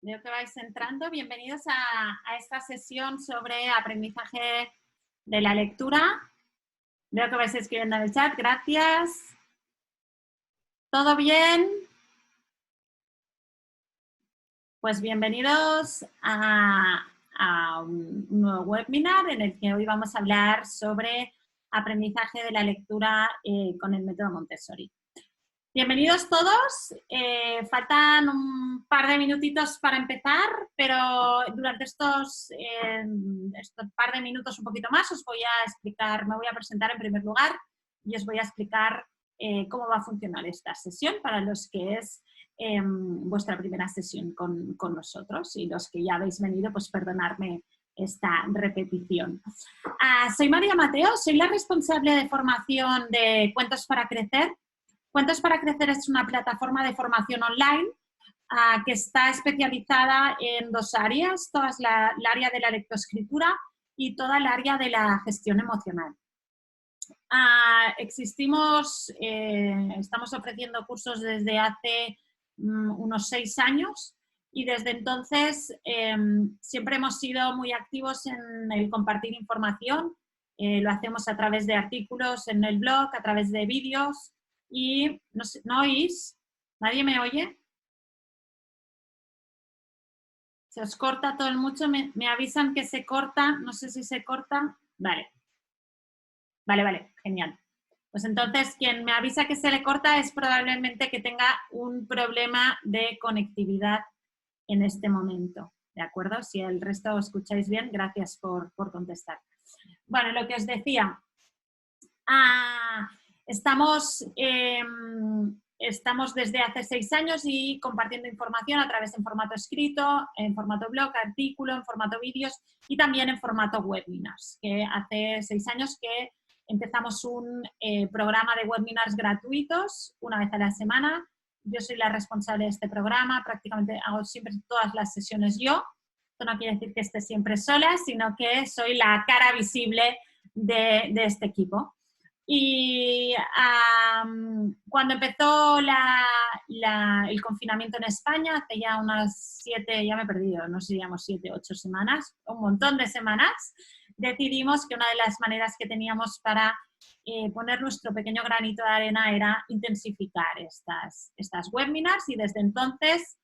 Veo que vais entrando. Bienvenidos a esta sesión sobre aprendizaje de la lectura. Veo que vais escribiendo en el chat. Gracias. ¿Todo bien? Pues bienvenidos a un nuevo webinar en el que hoy vamos a hablar sobre aprendizaje de la lectura con el método Montessori. Bienvenidos todos. Faltan un par de minutitos para empezar, pero durante estos par de minutos, un poquito más, os voy a explicar, me voy a presentar en primer lugar y os voy a explicar cómo va a funcionar esta sesión para los que es vuestra primera sesión con nosotros, y los que ya habéis venido, pues perdonadme esta repetición. Soy María Mateo, soy la responsable de formación de Cuentos para Crecer. Cuentos para Crecer es una plataforma de formación online que está especializada en dos áreas, toda el área de la lectoescritura y toda el área de la gestión emocional. Estamos ofreciendo cursos desde hace unos 6 años y desde entonces siempre hemos sido muy activos en el compartir información. Lo hacemos a través de artículos en el blog, a través de vídeos. Y ¿no oís? ¿Nadie me oye? Se os corta todo el mucho, me avisan que se corta, no sé si se corta. Vale, genial. Pues entonces quien me avisa que se le corta es probablemente que tenga un problema de conectividad en este momento, ¿de acuerdo? Si el resto os escucháis bien, gracias por contestar. Bueno, lo que os decía, Estamos desde hace 6 años y compartiendo información a través en formato escrito, en formato blog, artículo, en formato vídeos y también en formato webinars, que hace 6 años que empezamos un programa de webinars gratuitos una vez a la semana. Yo soy la responsable de este programa, prácticamente hago siempre todas las sesiones yo. Esto no quiere decir que esté siempre sola, sino que soy la cara visible de este equipo. Y cuando empezó el confinamiento en España, hace ya unas 7, ya me he perdido, no sé si digamos 7, 8 semanas, un montón de semanas, decidimos que una de las maneras que teníamos para poner nuestro pequeño granito de arena era intensificar estas webinars, y desde entonces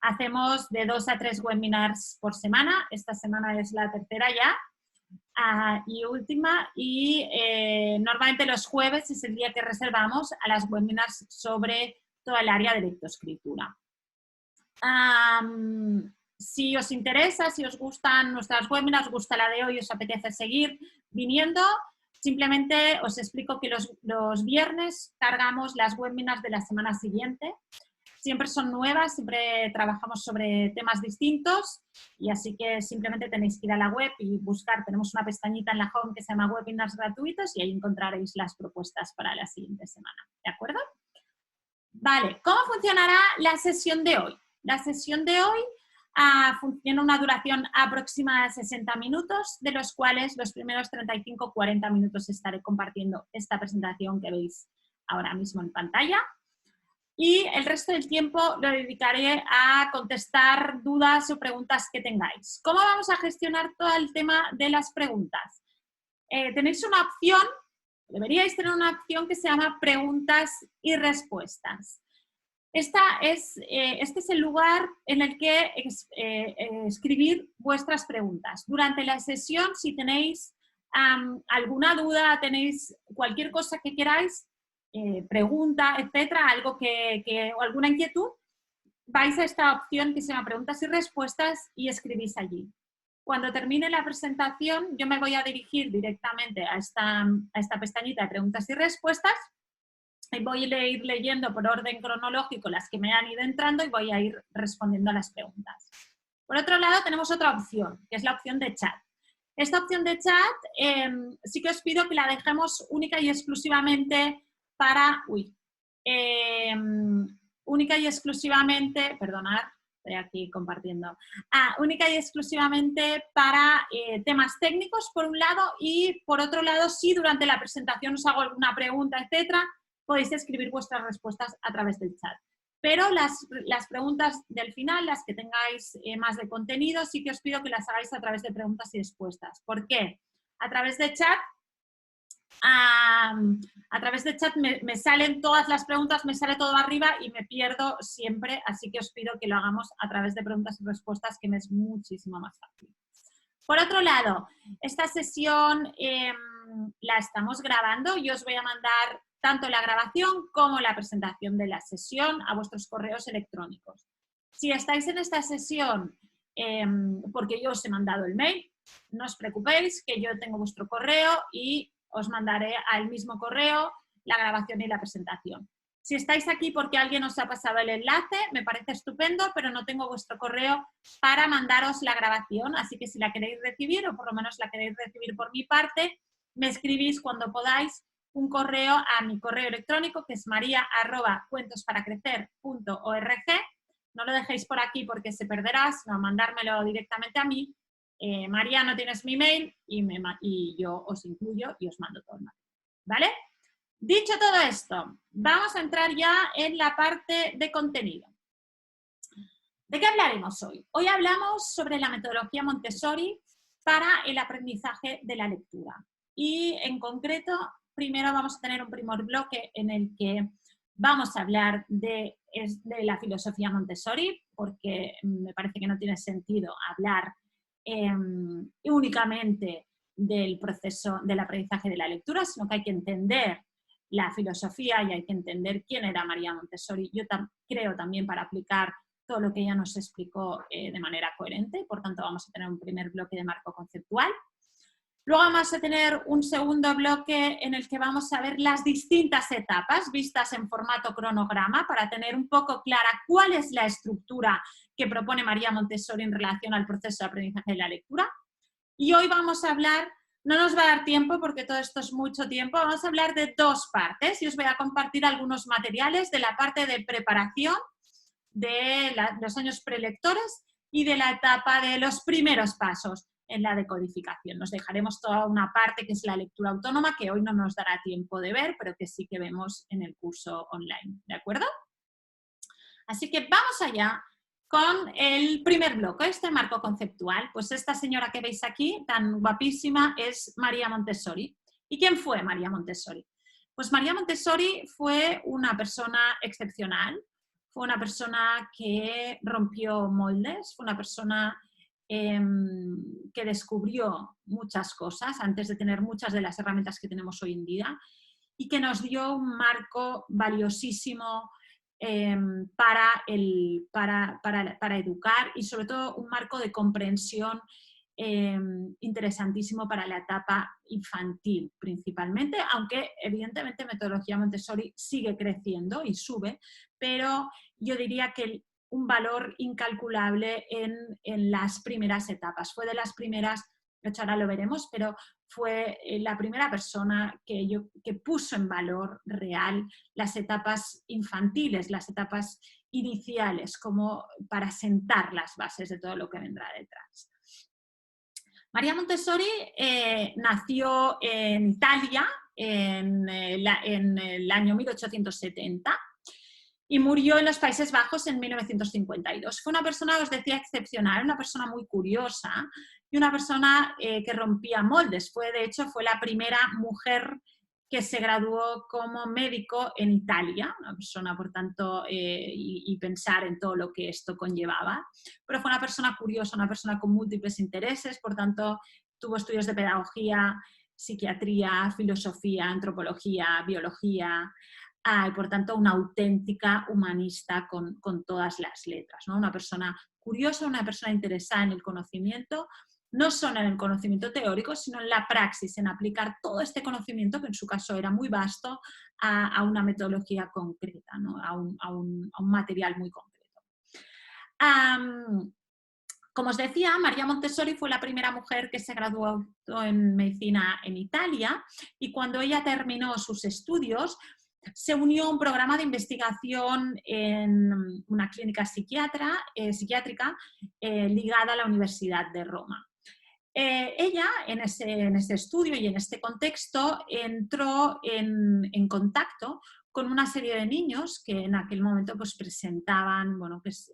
hacemos de 2 a 3 webinars por semana. Esta semana es la tercera ya. Y última, normalmente los jueves es el día que reservamos a las webinars sobre toda el área de lectoescritura. Si os interesa, si os gustan nuestras webinars, os gusta la de hoy, os apetece seguir viniendo, simplemente os explico que los viernes cargamos las webinars de la semana siguiente. Siempre son nuevas, siempre trabajamos sobre temas distintos, y así que simplemente tenéis que ir a la web y buscar. Tenemos una pestañita en la home que se llama Webinars gratuitos y ahí encontraréis las propuestas para la siguiente semana. ¿De acuerdo? Vale, ¿cómo funcionará la sesión de hoy? La sesión de hoy tiene una duración aproximada de 60 minutos, de los cuales los primeros 35-40 minutos estaré compartiendo esta presentación que veis ahora mismo en pantalla. Y el resto del tiempo lo dedicaré a contestar dudas o preguntas que tengáis. ¿Cómo vamos a gestionar todo el tema de las preguntas? Tenéis una opción, deberíais tener una opción que se llama preguntas y respuestas. Este es el lugar en el que escribir vuestras preguntas. Durante la sesión, si tenéis alguna duda, tenéis cualquier cosa que queráis, pregunta, etcétera, algo o alguna inquietud, vais a esta opción que se llama preguntas y respuestas y escribís allí. Cuando termine la presentación, yo me voy a dirigir directamente a esta pestañita de preguntas y respuestas y voy a ir leyendo por orden cronológico las que me han ido entrando y voy a ir respondiendo a las preguntas. Por otro lado, tenemos otra opción, que es la opción de chat. Esta opción de chat sí que os pido que la dejemos única y exclusivamente para, única y exclusivamente, perdonad, estoy aquí compartiendo, única y exclusivamente para temas técnicos, por un lado, y por otro lado, si durante la presentación os hago alguna pregunta, etcétera, podéis escribir vuestras respuestas a través del chat. Pero las preguntas del final, las que tengáis más de contenido, sí que os pido que las hagáis a través de preguntas y respuestas. ¿Por qué? A través de chat, me salen todas las preguntas, me sale todo arriba y me pierdo siempre, así que os pido que lo hagamos a través de preguntas y respuestas, que me es muchísimo más fácil. Por otro lado, esta sesión la estamos grabando y os voy a mandar tanto la grabación como la presentación de la sesión a vuestros correos electrónicos. Si estáis en esta sesión porque yo os he mandado el mail, no os preocupéis, que yo tengo vuestro correo y os mandaré al mismo correo la grabación y la presentación. Si estáis aquí porque alguien os ha pasado el enlace, me parece estupendo, pero no tengo vuestro correo para mandaros la grabación, así que si la queréis recibir, o por lo menos la queréis recibir por mi parte, me escribís cuando podáis un correo a mi correo electrónico, que es maria@cuentosparacrecer.org. No lo dejéis por aquí porque se perderá, sino mandármelo directamente a mí. María, no tienes mi mail y yo os incluyo y os mando todo el material, ¿vale? Dicho todo esto, vamos a entrar ya en la parte de contenido. ¿De qué hablaremos hoy? Hoy hablamos sobre la metodología Montessori para el aprendizaje de la lectura. Y en concreto, primero vamos a tener un primer bloque en el que vamos a hablar de la filosofía Montessori, porque me parece que no tiene sentido hablar únicamente del proceso del aprendizaje de la lectura, sino que hay que entender la filosofía y hay que entender quién era María Montessori. Yo creo también para aplicar todo lo que ella nos explicó de manera coherente, por tanto vamos a tener un primer bloque de marco conceptual. Luego vamos a tener un segundo bloque en el que vamos a ver las distintas etapas vistas en formato cronograma para tener un poco clara cuál es la estructura que propone María Montessori en relación al proceso de aprendizaje de la lectura. Y hoy vamos a hablar, no nos va a dar tiempo porque todo esto es mucho tiempo, vamos a hablar de dos partes y os voy a compartir algunos materiales de la parte de preparación de los años prelectores y de la etapa de los primeros pasos en la decodificación. Nos dejaremos toda una parte que es la lectura autónoma, que hoy no nos dará tiempo de ver, pero que sí que vemos en el curso online, ¿de acuerdo? Así que vamos allá con el primer bloque, este marco conceptual. Pues esta señora que veis aquí, tan guapísima, es María Montessori. ¿Y quién fue María Montessori? Pues María Montessori fue una persona excepcional, fue una persona que rompió moldes, fue una persona que descubrió muchas cosas antes de tener muchas de las herramientas que tenemos hoy en día y que nos dio un marco valiosísimo para educar y sobre todo un marco de comprensión interesantísimo para la etapa infantil principalmente, aunque evidentemente metodología Montessori sigue creciendo y sube, pero yo diría que un valor incalculable en las primeras etapas. Fue de las primeras, de hecho ahora lo veremos, pero fue la primera persona que puso en valor real las etapas infantiles, las etapas iniciales, como para sentar las bases de todo lo que vendrá detrás. María Montessori nació en Italia en el año 1870 y murió en los Países Bajos en 1952. Fue una persona, os decía, excepcional, una persona muy curiosa y una persona que rompía moldes. De hecho, fue la primera mujer que se graduó como médico en Italia, una persona, por tanto, y pensar en todo lo que esto conllevaba. Pero fue una persona curiosa, una persona con múltiples intereses, por tanto, tuvo estudios de pedagogía, psiquiatría, filosofía, antropología, biología, y por tanto una auténtica humanista con todas las letras, ¿no? Una persona curiosa, una persona interesada en el conocimiento, no solo en el conocimiento teórico, sino en la praxis, en aplicar todo este conocimiento, que en su caso era muy vasto, a una metodología concreta, ¿no? a un material muy concreto. Como os decía, María Montessori fue la primera mujer que se graduó en medicina en Italia y cuando ella terminó sus estudios, se unió a un programa de investigación en una clínica psiquiátrica ligada a la Universidad de Roma. Ella, en ese estudio y en este contexto, entró en contacto con una serie de niños que en aquel momento pues, presentaban bueno, pues,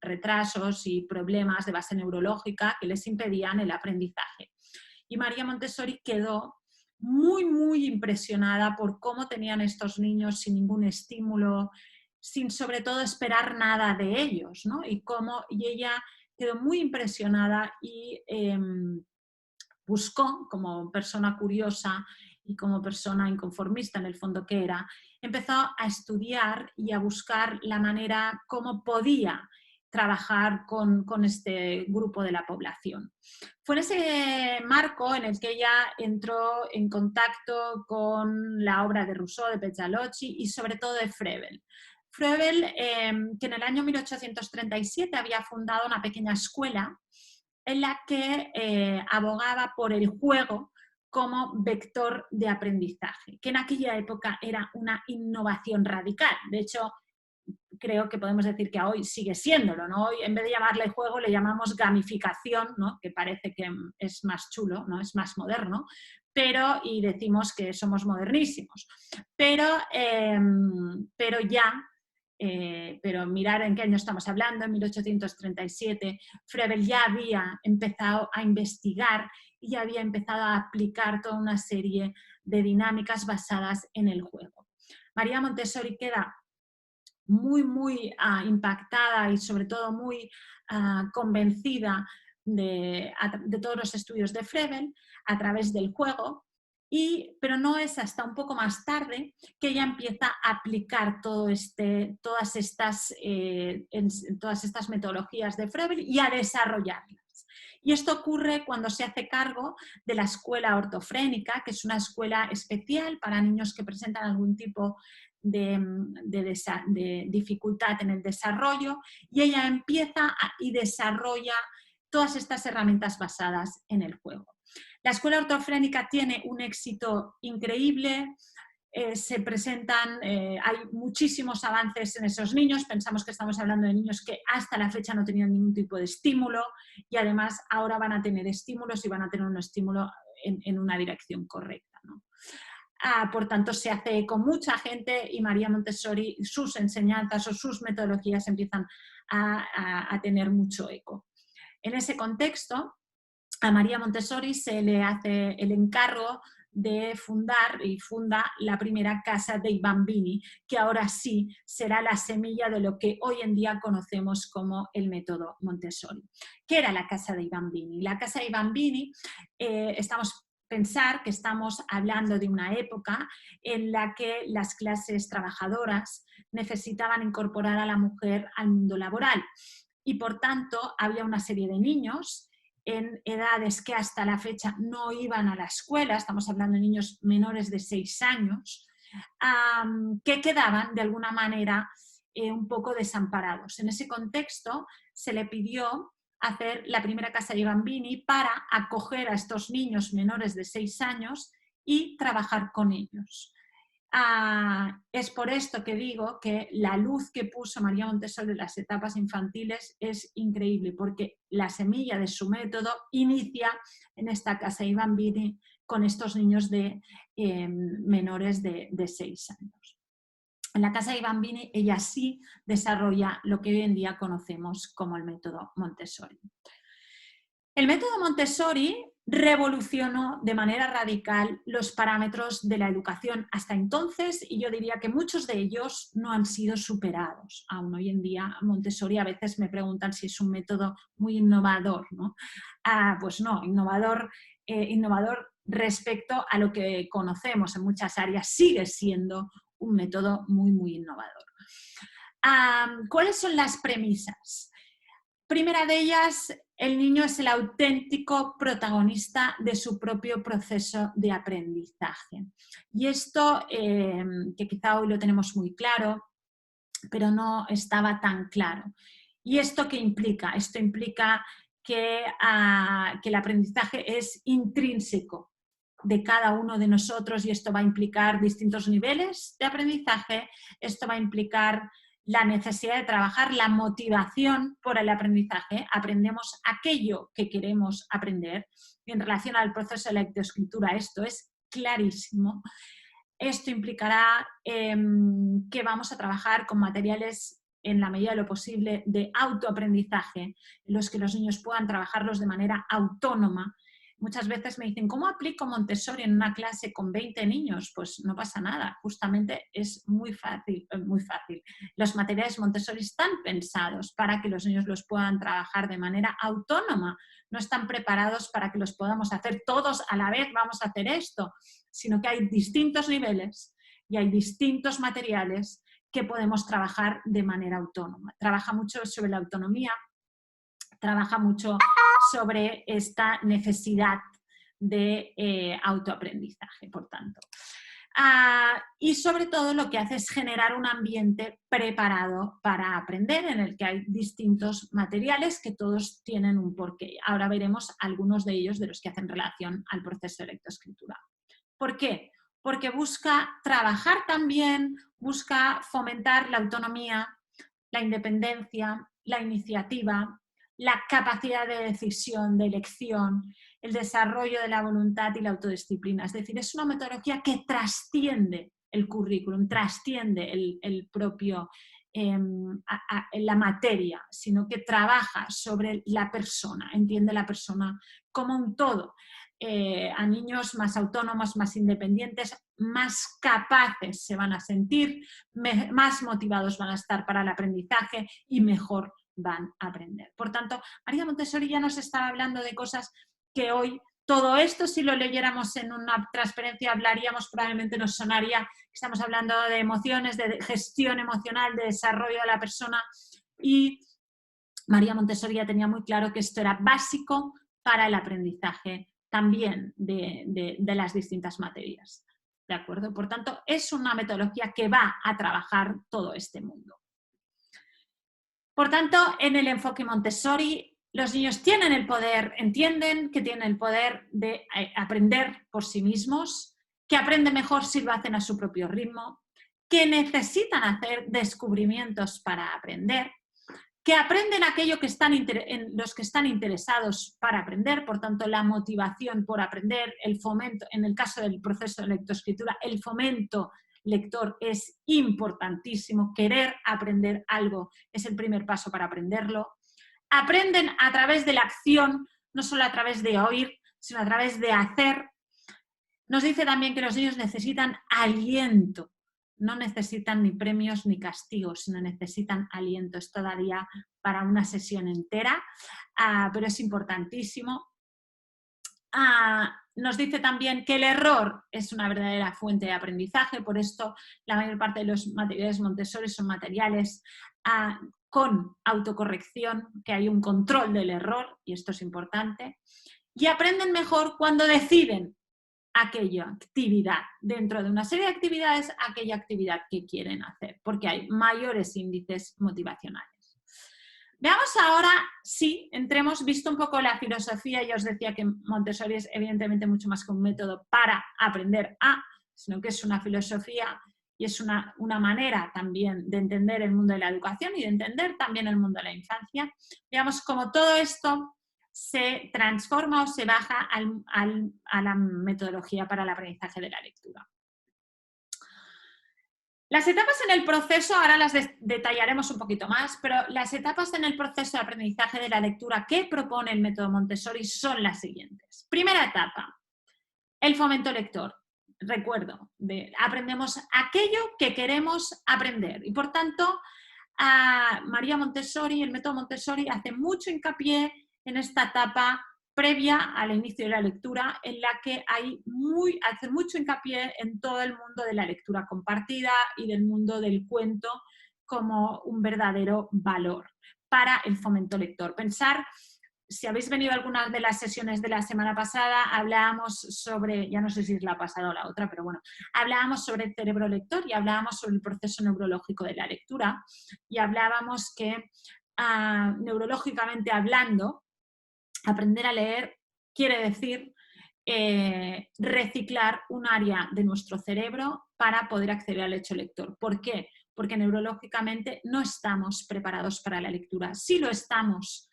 retrasos y problemas de base neurológica que les impedían el aprendizaje. Y María Montessori quedó muy, muy impresionada por cómo tenían estos niños sin ningún estímulo, sin sobre todo esperar nada de ellos, ¿no? Y ella quedó muy impresionada y buscó, como persona curiosa y como persona inconformista en el fondo que era, empezó a estudiar y a buscar la manera cómo podía trabajar con este grupo de la población. Fue en ese marco en el que ella entró en contacto con la obra de Rousseau, de Pestalozzi y sobre todo de Froebel. Froebel, que en el año 1837 había fundado una pequeña escuela en la que abogaba por el juego como vector de aprendizaje, que en aquella época era una innovación radical. De hecho, creo que podemos decir que hoy sigue siéndolo, ¿no? Hoy en vez de llamarle juego le llamamos gamificación, ¿no? Que parece que es más chulo, ¿no? Es más moderno, y decimos que somos modernísimos. Pero mirar en qué año estamos hablando, en 1837, Froebel ya había empezado a investigar y ya había empezado a aplicar toda una serie de dinámicas basadas en el juego. María Montessori queda muy, muy impactada y sobre todo muy convencida de todos los estudios de Froebel a través del juego, pero no es hasta un poco más tarde que ella empieza a aplicar todas estas metodologías de Froebel y a desarrollarlas. Y esto ocurre cuando se hace cargo de la escuela ortofrénica, que es una escuela especial para niños que presentan algún tipo de dificultad en el desarrollo, y ella empieza y desarrolla todas estas herramientas basadas en el juego. La escuela ortofrénica tiene un éxito increíble, se presentan, hay muchísimos avances en esos niños, pensamos que estamos hablando de niños que hasta la fecha no tenían ningún tipo de estímulo y además ahora van a tener estímulos y van a tener un estímulo en una dirección correcta, ¿no? Por tanto, se hace con mucha gente y María Montessori, sus enseñanzas o sus metodologías empiezan a tener mucho eco. En ese contexto, a María Montessori se le hace el encargo de funda la primera casa dei bambini, que ahora sí será la semilla de lo que hoy en día conocemos como el método Montessori. ¿Qué era la casa dei bambini? La casa dei bambini, pensar que estamos hablando de una época en la que las clases trabajadoras necesitaban incorporar a la mujer al mundo laboral y por tanto había una serie de niños en edades que hasta la fecha no iban a la escuela, estamos hablando de niños menores de 6 años, que quedaban de alguna manera un poco desamparados. En ese contexto se le pidió hacer la primera casa dei bambini para acoger a estos niños menores de 6 años y trabajar con ellos. Es por esto que digo que la luz que puso María Montessori en las etapas infantiles es increíble, porque la semilla de su método inicia en esta casa dei bambini con estos niños menores de 6 años. En la casa dei bambini ella sí desarrolla lo que hoy en día conocemos como el método Montessori. El método Montessori revolucionó de manera radical los parámetros de la educación hasta entonces y yo diría que muchos de ellos no han sido superados. Aún hoy en día Montessori a veces me preguntan si es un método muy innovador, ¿no? Pues no, innovador respecto a lo que conocemos en muchas áreas, sigue siendo un método muy, muy innovador. ¿Cuáles son las premisas? Primera de ellas, el niño es el auténtico protagonista de su propio proceso de aprendizaje. Y esto, que quizá hoy lo tenemos muy claro, pero no estaba tan claro. ¿Y esto qué implica? Esto implica que el aprendizaje es intrínseco de cada uno de nosotros y esto va a implicar distintos niveles de aprendizaje, esto va a implicar la necesidad de trabajar la motivación por el aprendizaje, aprendemos aquello que queremos aprender y en relación al proceso de lectoescritura esto es clarísimo. Esto implicará que vamos a trabajar con materiales en la medida de lo posible de autoaprendizaje, en los que los niños puedan trabajarlos de manera autónoma. Muchas veces me dicen, ¿cómo aplico Montessori en una clase con 20 niños? Pues no pasa nada, justamente es muy fácil, muy fácil. Los materiales Montessori están pensados para que los niños los puedan trabajar de manera autónoma. No están preparados para que los podamos hacer todos a la vez, vamos a hacer esto, sino que hay distintos niveles y hay distintos materiales que podemos trabajar de manera autónoma. Trabaja mucho sobre la autonomía, trabaja mucho sobre esta necesidad de autoaprendizaje, por tanto. Y sobre todo lo que hace es generar un ambiente preparado para aprender, en el que hay distintos materiales que todos tienen un porqué. Ahora veremos algunos de ellos de los que hacen relación al proceso de lectoescritura. ¿Por qué? Porque busca trabajar también, busca fomentar la autonomía, la independencia, la iniciativa, la capacidad de decisión, de elección, el desarrollo de la voluntad y la autodisciplina. Es decir, es una metodología que trasciende el currículum, trasciende el propio, la materia, sino que trabaja sobre la persona, entiende la persona como un todo. A niños más autónomos, más independientes, más capaces se van a sentir, más motivados van a estar para el aprendizaje y mejor van a aprender. Por tanto, María Montessori ya nos estaba hablando de cosas que hoy, todo esto si lo leyéramos en una transparencia hablaríamos, probablemente nos sonaría, estamos hablando de emociones, de gestión emocional, de desarrollo de la persona, y María Montessori ya tenía muy claro que esto era básico para el aprendizaje también de las distintas materias. ¿De acuerdo? Por tanto, es una metodología que va a trabajar todo este mundo. Por tanto, en el enfoque Montessori, los niños tienen el poder, entienden que tienen el poder de aprender por sí mismos, que aprenden mejor si lo hacen a su propio ritmo, que necesitan hacer descubrimientos para aprender, que aprenden aquello que están en los que están interesados para aprender, por tanto la motivación por aprender, el fomento, en el caso del proceso de lectoescritura, el fomento lector es importantísimo, querer aprender algo es el primer paso para aprenderlo. Aprenden a través de la acción, no solo a través de oír, sino a través de hacer. Nos dice también que los niños necesitan aliento. No necesitan ni premios ni castigos, sino necesitan aliento. Es todavía para una sesión entera, pero es importantísimo. Nos dice también que el error es una verdadera fuente de aprendizaje, por esto la mayor parte de los materiales Montessori son materiales con autocorrección, que hay un control del error, y esto es importante. Y aprenden mejor cuando deciden aquella actividad, dentro de una serie de actividades, aquella actividad que quieren hacer, porque hay mayores índices motivacionales. Veamos ahora, sí, entremos, visto un poco la filosofía, ya os decía que Montessori es evidentemente mucho más que un método para aprender sino que es una filosofía y es una manera también de entender el mundo de la educación y de entender también el mundo de la infancia. Veamos cómo todo esto se transforma o se baja a la metodología para el aprendizaje de la lectura. Las etapas en el proceso, ahora las detallaremos un poquito más, pero las etapas en el proceso de aprendizaje de la lectura que propone el método Montessori son las siguientes. Primera etapa, el fomento lector. Recuerdo, aprendemos aquello que queremos aprender y por tanto María Montessori, el método Montessori hace mucho hincapié en esta etapa previa al inicio de la lectura, en la que hace mucho hincapié en todo el mundo de la lectura compartida y del mundo del cuento como un verdadero valor para el fomento lector. Pensar, si habéis venido a algunas de las sesiones de la semana pasada, hablábamos sobre, ya no sé si es la pasada o la otra, pero bueno, hablábamos sobre el cerebro lector y hablábamos sobre el proceso neurológico de la lectura y hablábamos que neurológicamente hablando, aprender a leer quiere decir reciclar un área de nuestro cerebro para poder acceder al hecho lector. ¿Por qué? Porque neurológicamente no estamos preparados para la lectura. Sí lo estamos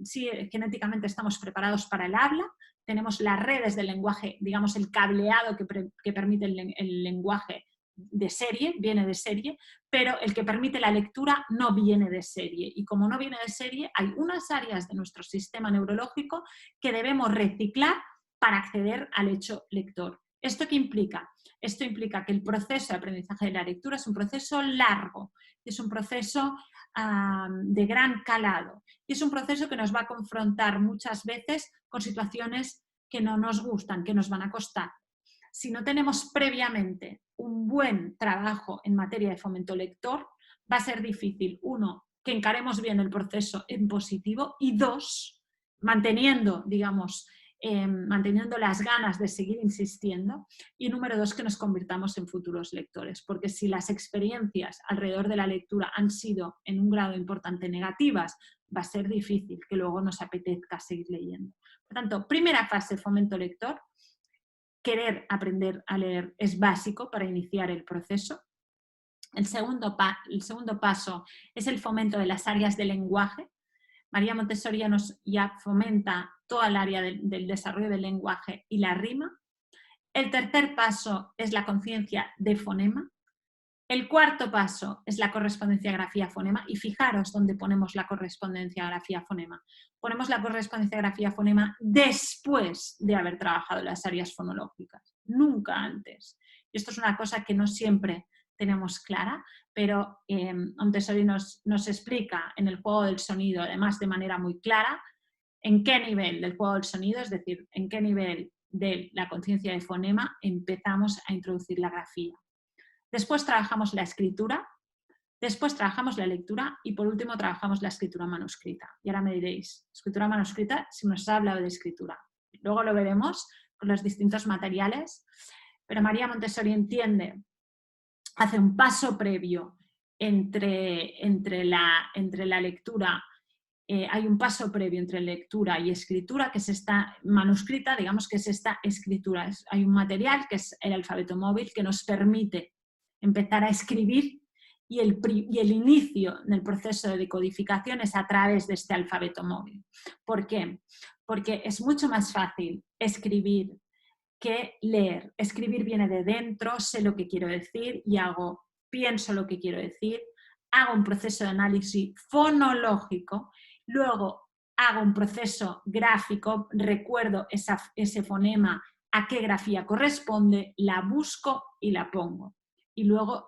sí, genéticamente estamos preparados para el habla, tenemos las redes del lenguaje, digamos el cableado que permite el lenguaje de serie, viene de serie, pero el que permite la lectura no viene de serie. Y como no viene de serie, hay unas áreas de nuestro sistema neurológico que debemos reciclar para acceder al hecho lector. ¿Esto qué implica? Esto implica que el proceso de aprendizaje de la lectura es un proceso largo, es un proceso de gran calado y es un proceso que nos va a confrontar muchas veces con situaciones que no nos gustan, que nos van a costar. Si no tenemos previamente un buen trabajo en materia de fomento lector, va a ser difícil, uno, que encaremos bien el proceso en positivo y dos, manteniendo, digamos, manteniendo las ganas de seguir insistiendo y número dos, que nos convirtamos en futuros lectores, porque si las experiencias alrededor de la lectura han sido en un grado importante negativas, va a ser difícil que luego nos apetezca seguir leyendo. Por tanto, primera fase, fomento lector. Querer aprender a leer es básico para iniciar el proceso. El segundo paso es el fomento de las áreas del lenguaje. María Montessori ya fomenta toda el área del desarrollo del lenguaje y la rima. El tercer paso es la conciencia de fonema. El cuarto paso es la correspondencia grafía-fonema y fijaros dónde ponemos la correspondencia grafía-fonema. Ponemos la correspondencia grafía-fonema después de haber trabajado las áreas fonológicas, nunca antes. Y esto es una cosa que no siempre tenemos clara, pero Montessori nos explica en el juego del sonido, además de manera muy clara, en qué nivel del juego del sonido, es decir, en qué nivel de la conciencia de fonema empezamos a introducir la grafía. Después trabajamos la escritura, después trabajamos la lectura y por último trabajamos la escritura manuscrita. Y ahora me diréis, escritura manuscrita, si nos ha hablado de escritura. Luego lo veremos con los distintos materiales, pero María Montessori entiende, hace un paso previo entre la lectura, hay un paso previo entre lectura y escritura, que es esta manuscrita, digamos que es esta escritura. Hay un material que es el alfabeto móvil que nos permite empezar a escribir y el inicio del proceso de decodificación es a través de este alfabeto móvil. ¿Por qué? Porque es mucho más fácil escribir que leer. Escribir viene de dentro, sé lo que quiero decir y pienso lo que quiero decir, hago un proceso de análisis fonológico, luego hago un proceso gráfico, recuerdo ese fonema, a qué grafía corresponde, la busco y la pongo. Y luego,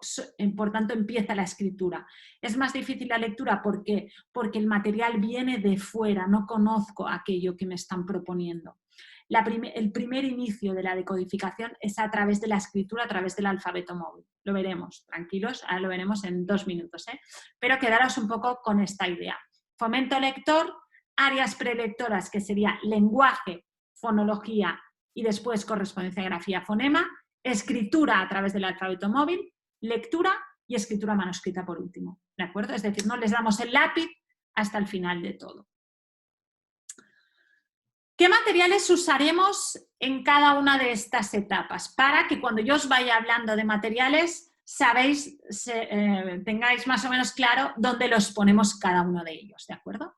por tanto, empieza la escritura. Es más difícil la lectura porque el material viene de fuera, no conozco aquello que me están proponiendo. El primer inicio de la decodificación es a través de la escritura, a través del alfabeto móvil. Lo veremos, tranquilos, ahora lo veremos en 2 minutos, pero quedaros un poco con esta idea. Fomento lector, áreas prelectoras que sería lenguaje, fonología y después correspondencia, grafía, fonema, escritura a través del alfabeto móvil, lectura y escritura manuscrita por último, ¿de acuerdo? Es decir, no les damos el lápiz hasta el final de todo. ¿Qué materiales usaremos en cada una de estas etapas? Para que cuando yo os vaya hablando de materiales, tengáis más o menos claro dónde los ponemos cada uno de ellos, ¿de acuerdo?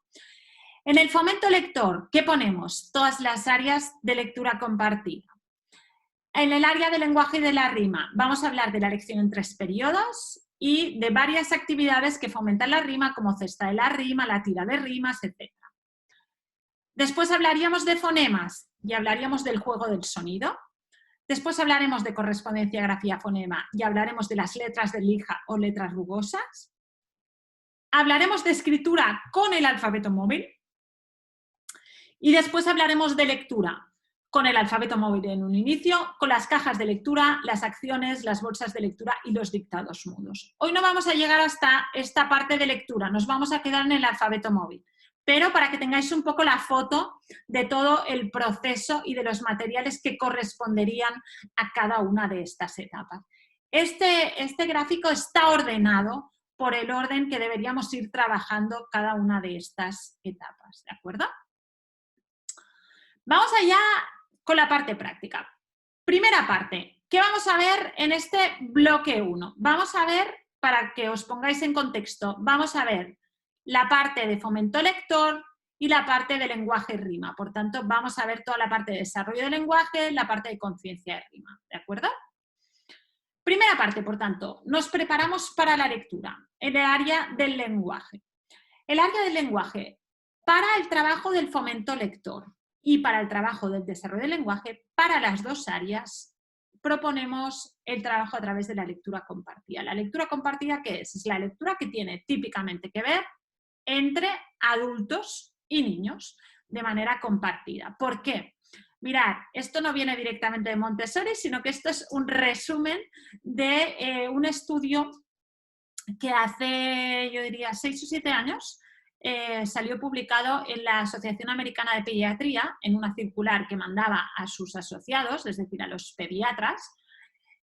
En el fomento lector, ¿qué ponemos? Todas las áreas de lectura compartida. En el área del lenguaje y de la rima, vamos a hablar de la lección en 3 periodos y de varias actividades que fomentan la rima, como cesta de la rima, la tira de rimas, etc. Después hablaríamos de fonemas y hablaríamos del juego del sonido. Después hablaremos de correspondencia, grafía, fonema y hablaremos de las letras de lija o letras rugosas. Hablaremos de escritura con el alfabeto móvil. Y después hablaremos de lectura con el alfabeto móvil en un inicio, con las cajas de lectura, las acciones, las bolsas de lectura y los dictados mudos. Hoy no vamos a llegar hasta esta parte de lectura, nos vamos a quedar en el alfabeto móvil. Pero para que tengáis un poco la foto de todo el proceso y de los materiales que corresponderían a cada una de estas etapas. Este gráfico está ordenado por el orden que deberíamos ir trabajando cada una de estas etapas, ¿de acuerdo? Vamos allá con la parte práctica. Primera parte, ¿qué vamos a ver en este bloque 1? Vamos a ver, para que os pongáis en contexto, vamos a ver la parte de fomento lector, y la parte de lenguaje y rima. Por tanto, vamos a ver toda la parte de desarrollo del lenguaje, la parte de conciencia de rima, ¿de acuerdo? Primera parte, por tanto, nos preparamos para la lectura, en el área del lenguaje. El área del lenguaje, para el trabajo del fomento lector y para el trabajo del desarrollo del lenguaje, para las dos áreas, proponemos el trabajo a través de la lectura compartida. ¿La lectura compartida qué es? Es la lectura que tiene típicamente que ver entre adultos y niños de manera compartida. ¿Por qué? Mirad, esto no viene directamente de Montessori, sino que esto es un resumen de un estudio que hace, yo diría, 6 o 7 años salió publicado en la Asociación Americana de Pediatría, en una circular que mandaba a sus asociados, es decir, a los pediatras,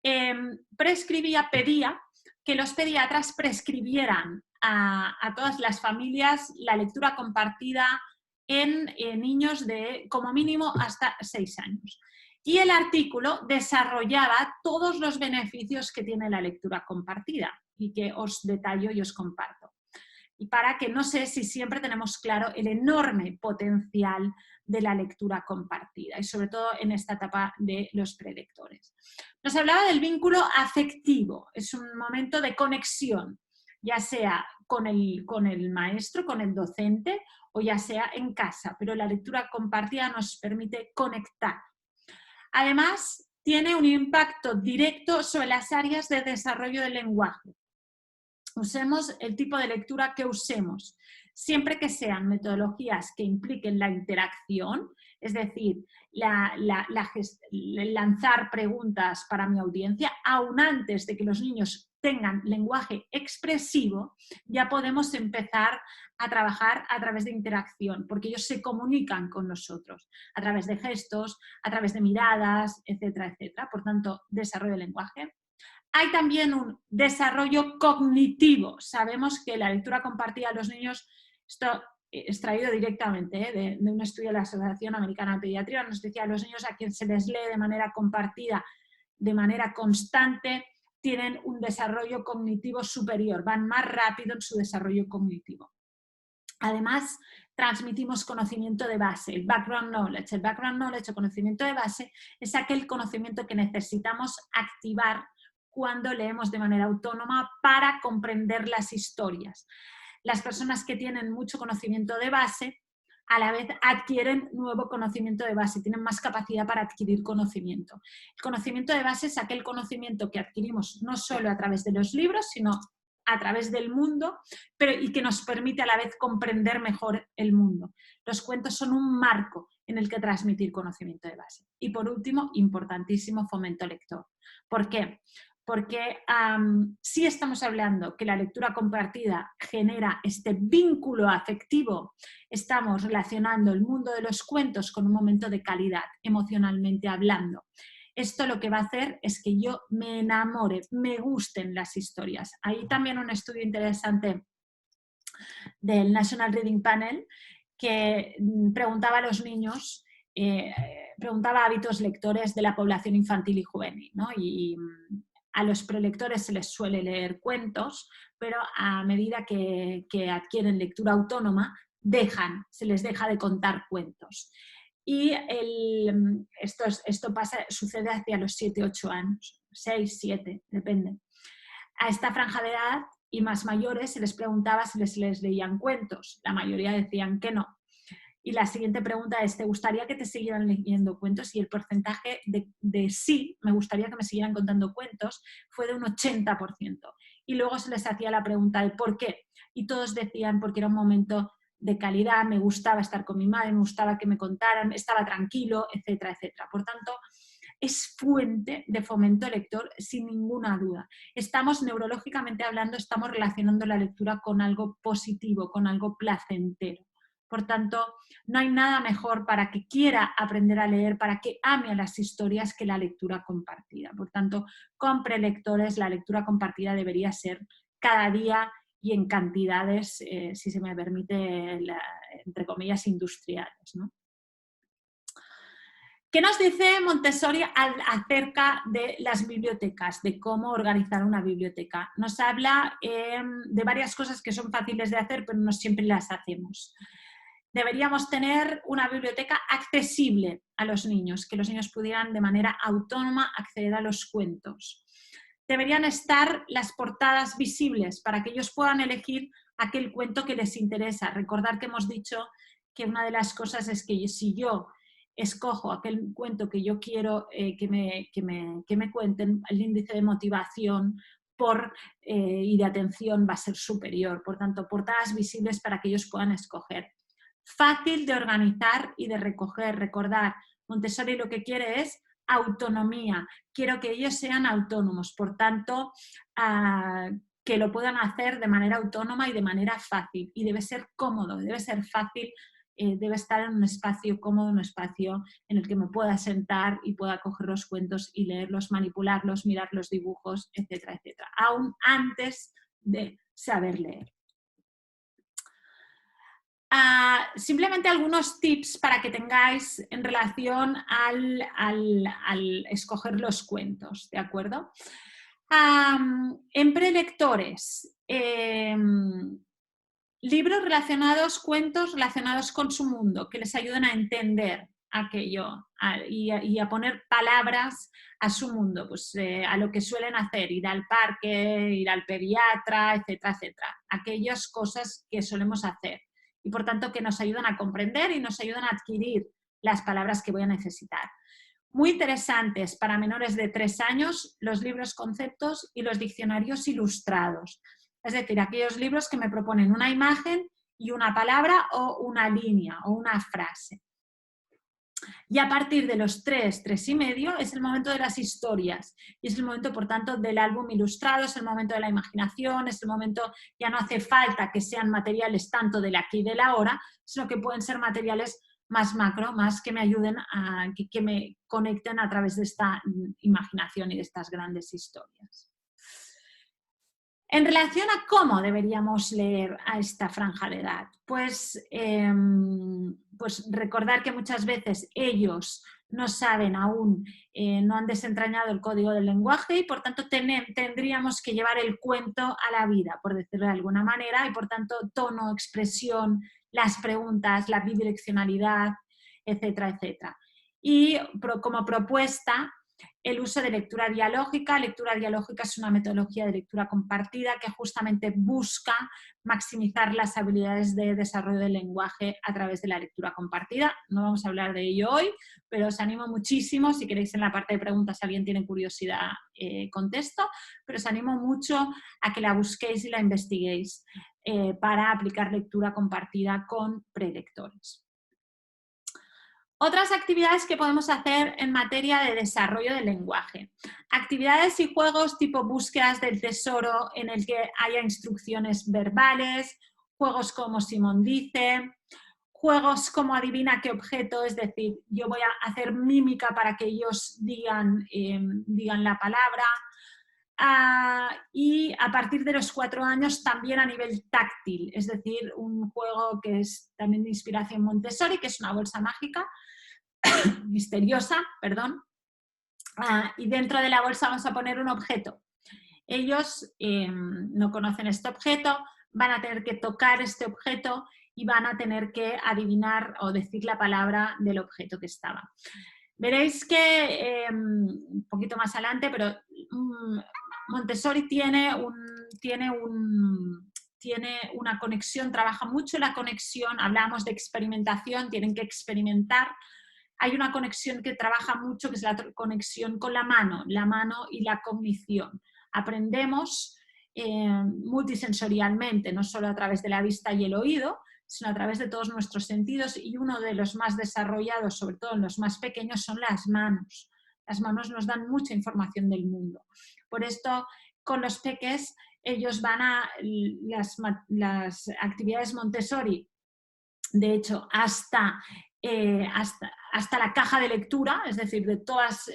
pedía que los pediatras prescribieran a todas las familias la lectura compartida en niños de como mínimo hasta 6 años. Y el artículo desarrollaba todos los beneficios que tiene la lectura compartida y que os detallo y os comparto. Y para que no sé si siempre tenemos claro el enorme potencial de la lectura compartida y sobre todo en esta etapa de los prelectores. Nos hablaba del vínculo afectivo, es un momento de conexión, ya sea con el maestro, con el docente o ya sea en casa, pero la lectura compartida nos permite conectar. Además, tiene un impacto directo sobre las áreas de desarrollo del lenguaje. Usemos el tipo de lectura que usemos, siempre que sean metodologías que impliquen la interacción, es decir, lanzar preguntas para mi audiencia, aún antes de que los niños tengan lenguaje expresivo, ya podemos empezar a trabajar a través de interacción, porque ellos se comunican con nosotros a través de gestos, a través de miradas, etcétera, etcétera. Por tanto, desarrollo del lenguaje. Hay también un desarrollo cognitivo. Sabemos que la lectura compartida a los niños, esto extraído directamente de un estudio de la Asociación Americana de Pediatría, nos decía, los niños a quien se les lee de manera compartida, de manera constante, tienen un desarrollo cognitivo superior, van más rápido en su desarrollo cognitivo. Además, transmitimos conocimiento de base, el background knowledge. El background knowledge o conocimiento de base es aquel conocimiento que necesitamos activar cuando leemos de manera autónoma para comprender las historias. Las personas que tienen mucho conocimiento de base, a la vez adquieren nuevo conocimiento de base, tienen más capacidad para adquirir conocimiento. El conocimiento de base es aquel conocimiento que adquirimos no solo a través de los libros, sino a través del mundo, y que nos permite a la vez comprender mejor el mundo. Los cuentos son un marco en el que transmitir conocimiento de base. Y por último, importantísimo, fomento lector. ¿Por qué? Porque sí estamos hablando que la lectura compartida genera este vínculo afectivo, estamos relacionando el mundo de los cuentos con un momento de calidad, emocionalmente hablando. Esto lo que va a hacer es que yo me enamore, me gusten las historias. Hay también un estudio interesante del National Reading Panel que preguntaba a los niños, preguntaba hábitos lectores de la población infantil y juvenil, ¿no? Y a los prelectores se les suele leer cuentos, pero a medida que adquieren lectura autónoma, se les deja de contar cuentos. Y esto sucede hacia los 7-8 años, 6, 7, depende. A esta franja de edad y más mayores se les preguntaba si les leían cuentos. La mayoría decían que no. Y la siguiente pregunta es, ¿te gustaría que te siguieran leyendo cuentos? Y el porcentaje de sí, me gustaría que me siguieran contando cuentos, fue de un 80%. Y luego se les hacía la pregunta de ¿por qué? Y todos decían porque era un momento de calidad, me gustaba estar con mi madre, me gustaba que me contaran, estaba tranquilo, etcétera, etcétera. Por tanto, es fuente de fomento lector sin ninguna duda. Estamos neurológicamente hablando, estamos relacionando la lectura con algo positivo, con algo placentero. Por tanto, no hay nada mejor para que quiera aprender a leer, para que ame a las historias que la lectura compartida. Por tanto, con prelectores la lectura compartida debería ser cada día y en cantidades, si se me permite, entre comillas, industriales, ¿no? ¿Qué nos dice Montessori acerca de las bibliotecas, de cómo organizar una biblioteca? Nos habla de varias cosas que son fáciles de hacer, pero no siempre las hacemos. Deberíamos tener una biblioteca accesible a los niños, que los niños pudieran de manera autónoma acceder a los cuentos. Deberían estar las portadas visibles para que ellos puedan elegir aquel cuento que les interesa. Recordar que hemos dicho que una de las cosas es que si yo escojo aquel cuento que yo quiero que me cuenten, el índice de motivación y de atención va a ser superior. Por tanto, portadas visibles para que ellos puedan escoger. Fácil de organizar y de recoger. Recordar, Montessori lo que quiere es autonomía. Quiero que ellos sean autónomos, por tanto, que lo puedan hacer de manera autónoma y de manera fácil. Y debe ser cómodo, debe ser fácil, debe estar en un espacio cómodo, un espacio en el que me pueda sentar y pueda coger los cuentos y leerlos, manipularlos, mirar los dibujos, etcétera, etcétera. Aún antes de saber leer. Simplemente algunos tips para que tengáis en relación al escoger los cuentos, ¿de acuerdo? En prelectores, libros relacionados, cuentos relacionados con su mundo, que les ayuden a entender aquello y a poner palabras a su mundo, pues a lo que suelen hacer, ir al parque, ir al pediatra, etcétera, etcétera. Aquellas cosas que solemos hacer y por tanto que nos ayudan a comprender y nos ayudan a adquirir las palabras que voy a necesitar. Muy interesantes para menores de 3 años los libros conceptos y los diccionarios ilustrados. Es decir, aquellos libros que me proponen una imagen y una palabra o una línea o una frase. Y a partir de los 3, 3 y medio es el momento de las historias y es el momento, por tanto, del álbum ilustrado, es el momento de la imaginación, es el momento, ya no hace falta que sean materiales tanto del aquí y del ahora, sino que pueden ser materiales más macro, más que me ayuden a que me conecten a través de esta imaginación y de estas grandes historias. En relación a cómo deberíamos leer a esta franja de edad, pues recordar que muchas veces ellos no saben aún, no han desentrañado el código del lenguaje y por tanto tendríamos que llevar el cuento a la vida, por decirlo de alguna manera, y por tanto tono, expresión, las preguntas, la bidireccionalidad, etcétera, etcétera. Y como propuesta, el uso de lectura dialógica. Lectura dialógica es una metodología de lectura compartida que justamente busca maximizar las habilidades de desarrollo del lenguaje a través de la lectura compartida. No vamos a hablar de ello hoy, pero os animo muchísimo, si queréis en la parte de preguntas si alguien tiene curiosidad, contesto, pero os animo mucho a que la busquéis y la investiguéis para aplicar lectura compartida con prelectores. Otras actividades que podemos hacer en materia de desarrollo del lenguaje. Actividades y juegos tipo búsquedas del tesoro en el que haya instrucciones verbales, juegos como Simón dice, juegos como adivina qué objeto, es decir, yo voy a hacer mímica para que ellos digan la palabra. Y a partir de los 4 años también a nivel táctil, es decir, un juego que es también de inspiración Montessori, que es una bolsa mágica, misteriosa, perdón, y dentro de la bolsa vamos a poner un objeto. Ellos no conocen este objeto, van a tener que tocar este objeto y van a tener que adivinar o decir la palabra del objeto que estaba. Veréis que un poquito más adelante, pero Montessori tiene una conexión, trabaja mucho la conexión, hablamos de experimentación, tienen que experimentar. Hay una conexión que trabaja mucho, que es la conexión con la mano y la cognición. Aprendemos multisensorialmente, no solo a través de la vista y el oído, sino a través de todos nuestros sentidos, y uno de los más desarrollados, sobre todo en los más pequeños, son las manos. Las manos nos dan mucha información del mundo. Por esto, con los peques, ellos van a las actividades Montessori, de hecho, hasta la caja de lectura, es decir, de todas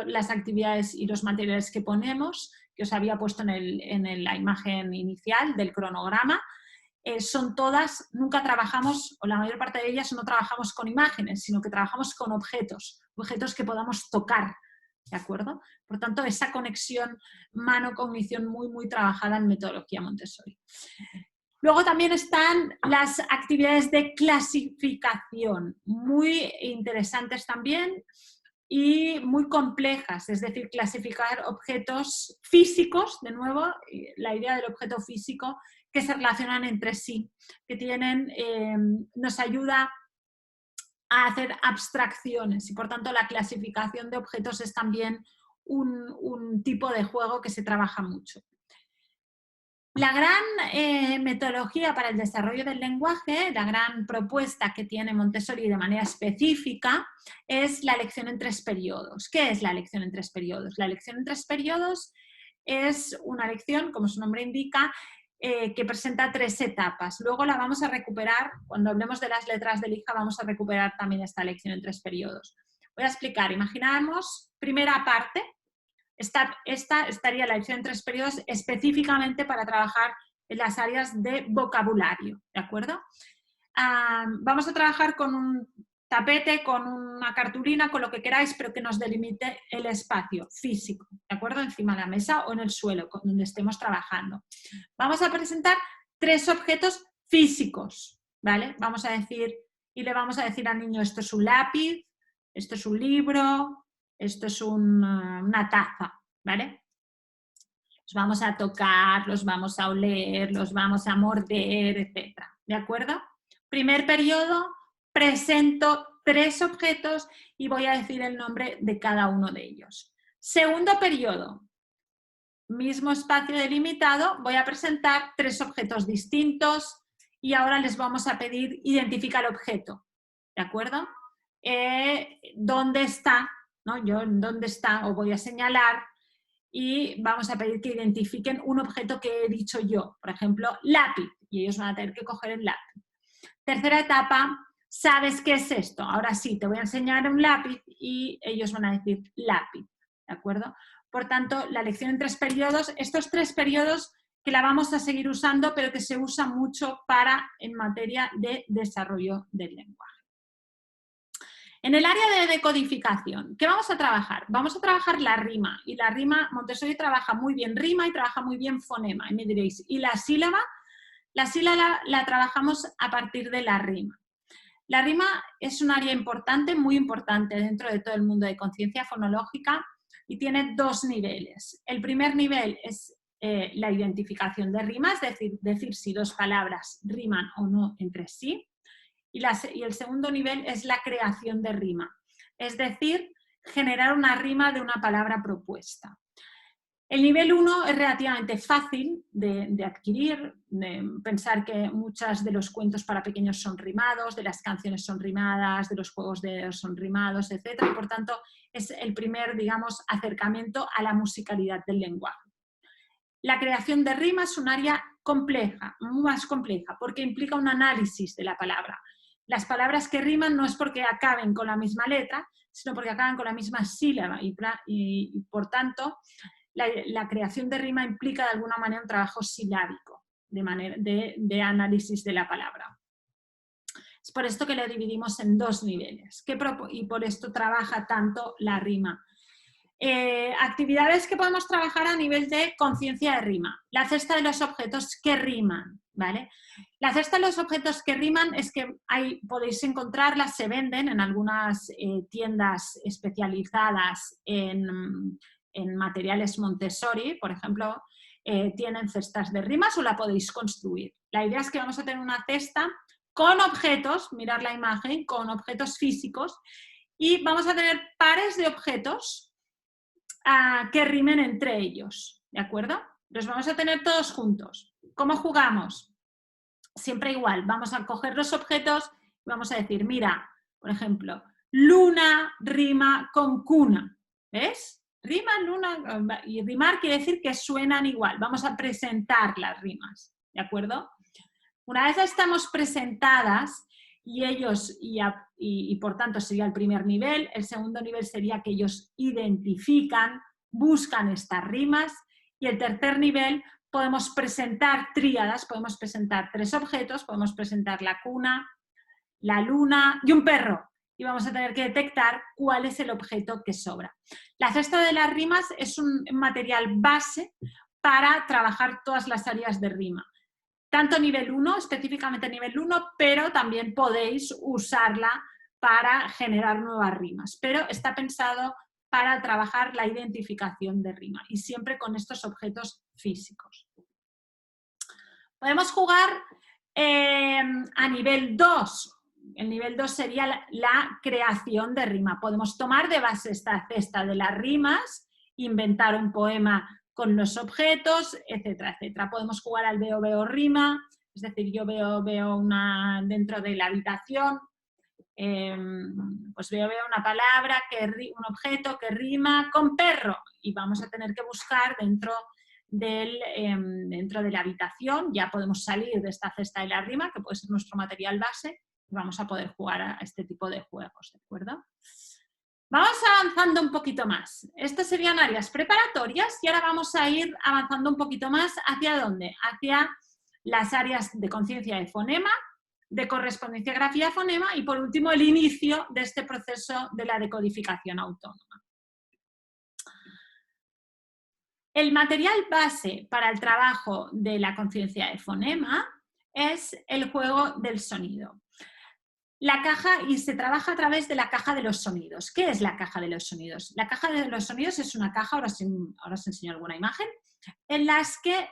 las actividades y los materiales que ponemos, que os había puesto en la imagen inicial del cronograma, son todas, nunca trabajamos, o la mayor parte de ellas no trabajamos con imágenes, sino que trabajamos con objetos que podamos tocar, ¿de acuerdo? Por tanto, esa conexión mano-cognición muy, muy trabajada en metodología Montessori. Luego también están las actividades de clasificación, muy interesantes también y muy complejas, es decir, clasificar objetos físicos, de nuevo, la idea del objeto físico, que se relacionan entre sí, que tienen, nos ayuda a hacer abstracciones y por tanto la clasificación de objetos es también un tipo de juego que se trabaja mucho. La gran metodología para el desarrollo del lenguaje, la gran propuesta que tiene Montessori de manera específica es la lección en 3 periodos. ¿Qué es la lección en 3 periodos? La lección en 3 periodos es una lección, como su nombre indica, que presenta 3 etapas. Luego la vamos a recuperar, cuando hablemos de las letras de lija, vamos a recuperar también esta lección en 3 periodos. Voy a explicar, imaginamos, primera parte. Esta estaría la lección en 3 periodos específicamente para trabajar en las áreas de vocabulario, ¿de acuerdo? Vamos a trabajar con un tapete, con una cartulina, con lo que queráis, pero que nos delimite el espacio físico, ¿de acuerdo? Encima de la mesa o en el suelo, donde estemos trabajando. Vamos a presentar 3 objetos físicos, ¿vale? Vamos a decir, y le vamos a decir al niño, esto es un lápiz, esto es un libro, esto es una taza, ¿vale? Los vamos a tocar, los vamos a oler, los vamos a morder, etc. ¿De acuerdo? Primer periodo, presento 3 objetos y voy a decir el nombre de cada uno de ellos. Segundo periodo, mismo espacio delimitado, voy a presentar 3 objetos distintos y ahora les vamos a pedir identifica el objeto, ¿de acuerdo? ¿Dónde está? ¿No? Yo dónde está os voy a señalar y vamos a pedir que identifiquen un objeto que he dicho yo, por ejemplo, lápiz, y ellos van a tener que coger el lápiz. Tercera etapa, ¿sabes qué es esto? Ahora sí, te voy a enseñar un lápiz y ellos van a decir lápiz, ¿de acuerdo? Por tanto, la lección en 3 periodos, estos 3 periodos que la vamos a seguir usando, pero que se usa mucho en materia de desarrollo del lenguaje. En el área de decodificación, ¿qué vamos a trabajar? Vamos a trabajar la rima, y la rima, Montessori trabaja muy bien rima y trabaja muy bien fonema, y me diréis, ¿y la sílaba? La sílaba la trabajamos a partir de la rima. La rima es un área importante, muy importante dentro de todo el mundo de conciencia fonológica y tiene 2 niveles. El primer nivel es la identificación de rimas, es decir si 2 palabras riman o no entre sí. Y el segundo nivel es la creación de rima, es decir, generar una rima de una palabra propuesta. El nivel 1 es relativamente fácil de adquirir, de pensar que muchos de los cuentos para pequeños son rimados, de las canciones son rimadas, de los juegos de son rimados, etc. Y por tanto es el primer, digamos, acercamiento a la musicalidad del lenguaje. La creación de rima es un área compleja, muy más compleja, porque implica un análisis de la palabra. Las palabras que riman no es porque acaben con la misma letra, sino porque acaban con la misma sílaba y por tanto la creación de rima implica de alguna manera un trabajo silábico de análisis de la palabra. Es por esto que lo dividimos en 2 niveles y por esto trabaja tanto la rima. Actividades que podemos trabajar a nivel de conciencia de rima. La cesta de los objetos que riman, ¿vale? La cesta de los objetos que riman es que podéis encontrarlas, se venden en algunas tiendas especializadas en materiales Montessori, por ejemplo, tienen cestas de rimas o la podéis construir. La idea es que vamos a tener una cesta con objetos, mirar la imagen, con objetos físicos y vamos a tener pares de objetos que rimen entre ellos, ¿de acuerdo? Los vamos a tener todos juntos. ¿Cómo jugamos? Siempre igual, vamos a coger los objetos y vamos a decir, mira, por ejemplo, luna rima con cuna, ¿ves? Rima, luna, y rimar quiere decir que suenan igual. Vamos a presentar las rimas, ¿de acuerdo? Una vez estamos presentadas y ellos, y por tanto sería el primer nivel, el segundo nivel sería que ellos identifican, buscan estas rimas y el tercer nivel podemos presentar tríadas, podemos presentar 3 objetos, podemos presentar la cuna, la luna y un perro y vamos a tener que detectar cuál es el objeto que sobra. La cesta de las rimas es un material base para trabajar todas las áreas de rima. tanto nivel 1, específicamente nivel 1, pero también podéis usarla para generar nuevas rimas. Pero está pensado para trabajar la identificación de rima y siempre con estos objetos físicos. Podemos jugar a nivel 2. El nivel 2 sería la creación de rima. Podemos tomar de base esta cesta de las rimas, inventar un poema con los objetos, etcétera, etcétera. Podemos jugar al veo rima, es decir, yo veo una dentro de la habitación, pues veo una palabra, un objeto que rima con perro y vamos a tener que buscar dentro de la habitación. Ya podemos salir de esta cesta de la rima, que puede ser nuestro material base, y vamos a poder jugar a este tipo de juegos, ¿de acuerdo? Vamos avanzando un poquito más. Estas serían áreas preparatorias y ahora vamos a ir avanzando un poquito más. ¿Hacia dónde? Hacia las áreas de conciencia de fonema, de correspondencia grafía-fonema y por último el inicio de este proceso de la decodificación autónoma. El material base para el trabajo de la conciencia de fonema es el juego del sonido. La caja, y se trabaja a través de la caja de los sonidos. ¿Qué es la caja de los sonidos? La caja de los sonidos es una caja, ahora os enseño alguna imagen, en las que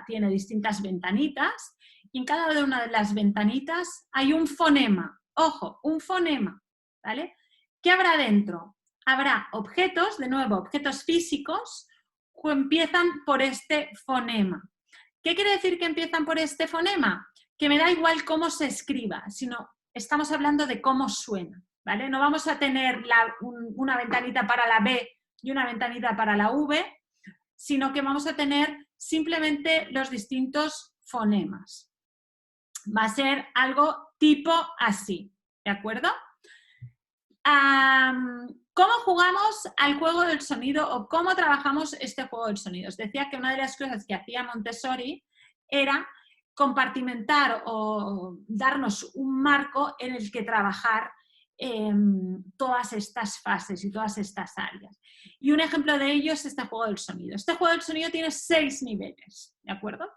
tiene distintas ventanitas y en cada una de las ventanitas hay un fonema. Ojo, un fonema, ¿vale? ¿Qué habrá dentro? Habrá objetos, de nuevo, objetos físicos que empiezan por este fonema. ¿Qué quiere decir que empiezan por este fonema? Que me da igual cómo se escriba, sino estamos hablando de cómo suena, ¿vale? No vamos a tener una ventanita para la B y una ventanita para la V, sino que vamos a tener simplemente los distintos fonemas. Va a ser algo tipo así, ¿de acuerdo? ¿Cómo jugamos al juego del sonido o cómo trabajamos este juego del sonido? Os decía que una de las cosas que hacía Montessori era compartimentar o darnos un marco en el que trabajar todas estas fases y todas estas áreas. Y un ejemplo de ello es este juego del sonido. Este juego del sonido tiene 6 niveles, ¿de acuerdo?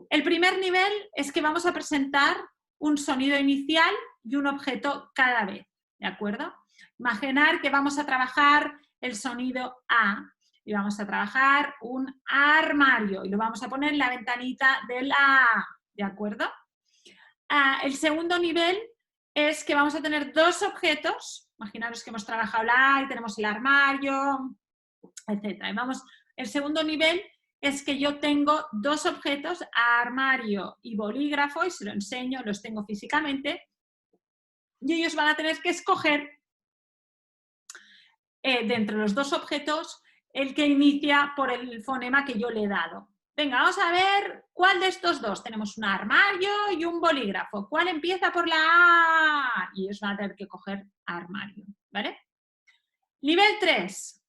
El primer nivel es que vamos a presentar un sonido inicial y un objeto cada vez, ¿de acuerdo? Imaginar que vamos a trabajar el sonido A y vamos a trabajar un armario y lo vamos a poner en la ventanita del A, ¿de acuerdo? El segundo nivel es que vamos a tener 2 objetos. Imaginaros que hemos trabajado la A y tenemos el armario, etc. El segundo nivel es que yo tengo 2 objetos, armario y bolígrafo, y se lo enseño, los tengo físicamente, y ellos van a tener que escoger de entre los 2 objetos el que inicia por el fonema que yo le he dado. Venga, vamos a ver cuál de estos 2. Tenemos un armario y un bolígrafo. ¿Cuál empieza por la A? Y ellos van a tener que coger armario, ¿vale? Nivel 3.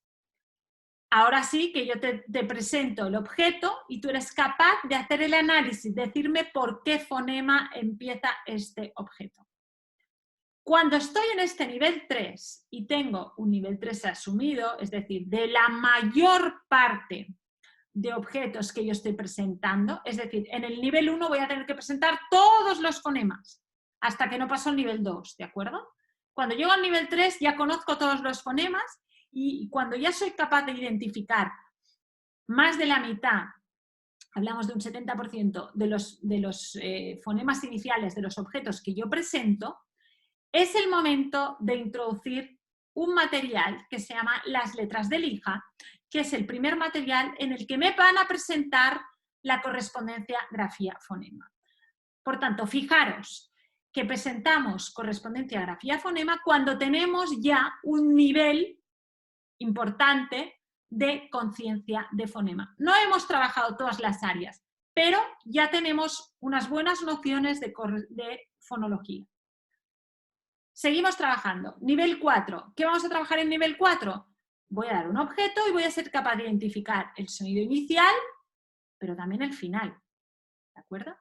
Ahora sí que yo te presento el objeto y tú eres capaz de hacer el análisis, decirme por qué fonema empieza este objeto. Cuando estoy en este nivel 3 y tengo un nivel 3 asumido, es decir, de la mayor parte de objetos que yo estoy presentando, es decir, en el nivel 1 voy a tener que presentar todos los fonemas hasta que no paso al nivel 2, ¿de acuerdo? Cuando llego al nivel 3 ya conozco todos los fonemas y cuando ya soy capaz de identificar más de la mitad, hablamos de un 70% de los fonemas iniciales de los objetos que yo presento, es el momento de introducir un material que se llama las letras de lija, que es el primer material en el que me van a presentar la correspondencia grafía-fonema. Por tanto, fijaros que presentamos correspondencia grafía-fonema cuando tenemos ya un nivel importante de conciencia de fonema. No hemos trabajado todas las áreas, pero ya tenemos unas buenas nociones de fonología. Seguimos trabajando. Nivel 4. ¿Qué vamos a trabajar en nivel 4? Voy a dar un objeto y voy a ser capaz de identificar el sonido inicial, pero también el final. ¿De acuerdo?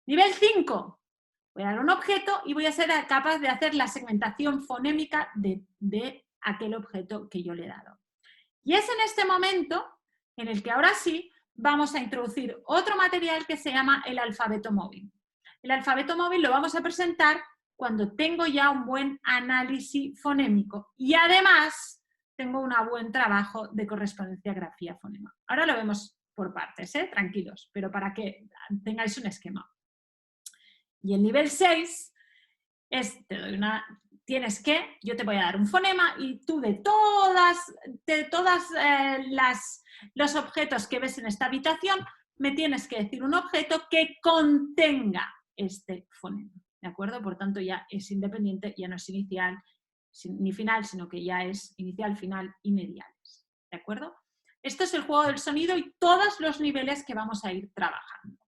Nivel 5. Voy a dar un objeto y voy a ser capaz de hacer la segmentación fonémica de aquel objeto que yo le he dado. Y es en este momento en el que ahora sí vamos a introducir otro material que se llama el alfabeto móvil. El alfabeto móvil lo vamos a presentar cuando tengo ya un buen análisis fonémico y además tengo un buen trabajo de correspondencia grafía-fonema. Ahora lo vemos por partes, tranquilos, pero para que tengáis un esquema. Y el nivel 6 es, yo te voy a dar un fonema y tú de todas los objetos que ves en esta habitación, me tienes que decir un objeto que contenga este fonema, ¿de acuerdo? Por tanto, ya es independiente, ya no es inicial ni final, sino que ya es inicial, final y mediales, ¿de acuerdo? Esto es el juego del sonido y todos los niveles que vamos a ir trabajando.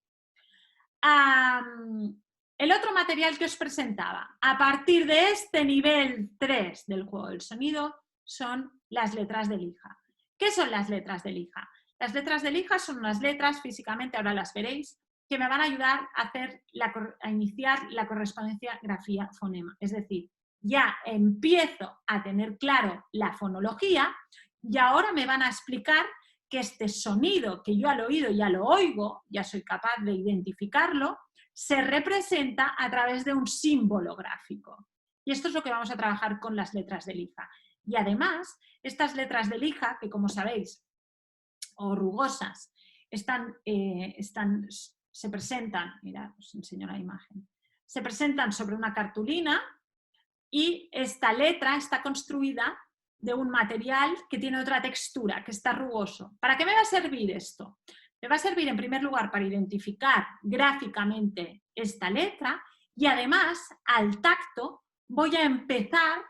El otro material que os presentaba, a partir de este nivel 3 del juego del sonido, son las letras de lija. ¿Qué son las letras de lija? Las letras de lija son unas letras, físicamente ahora las veréis, que me van a ayudar a iniciar la correspondencia grafía-fonema. Es decir, ya empiezo a tener claro la fonología y ahora me van a explicar que este sonido que yo al oído ya lo oigo, ya soy capaz de identificarlo, se representa a través de un símbolo gráfico. Y esto es lo que vamos a trabajar con las letras de lija. Y además, estas letras de lija, que como sabéis, o rugosas, se presentan, mirad, os enseño la imagen, se presentan sobre una cartulina y esta letra está construida de un material que tiene otra textura, que está rugoso. ¿Para qué me va a servir esto? Me va a servir en primer lugar para identificar gráficamente esta letra y además al tacto voy a empezar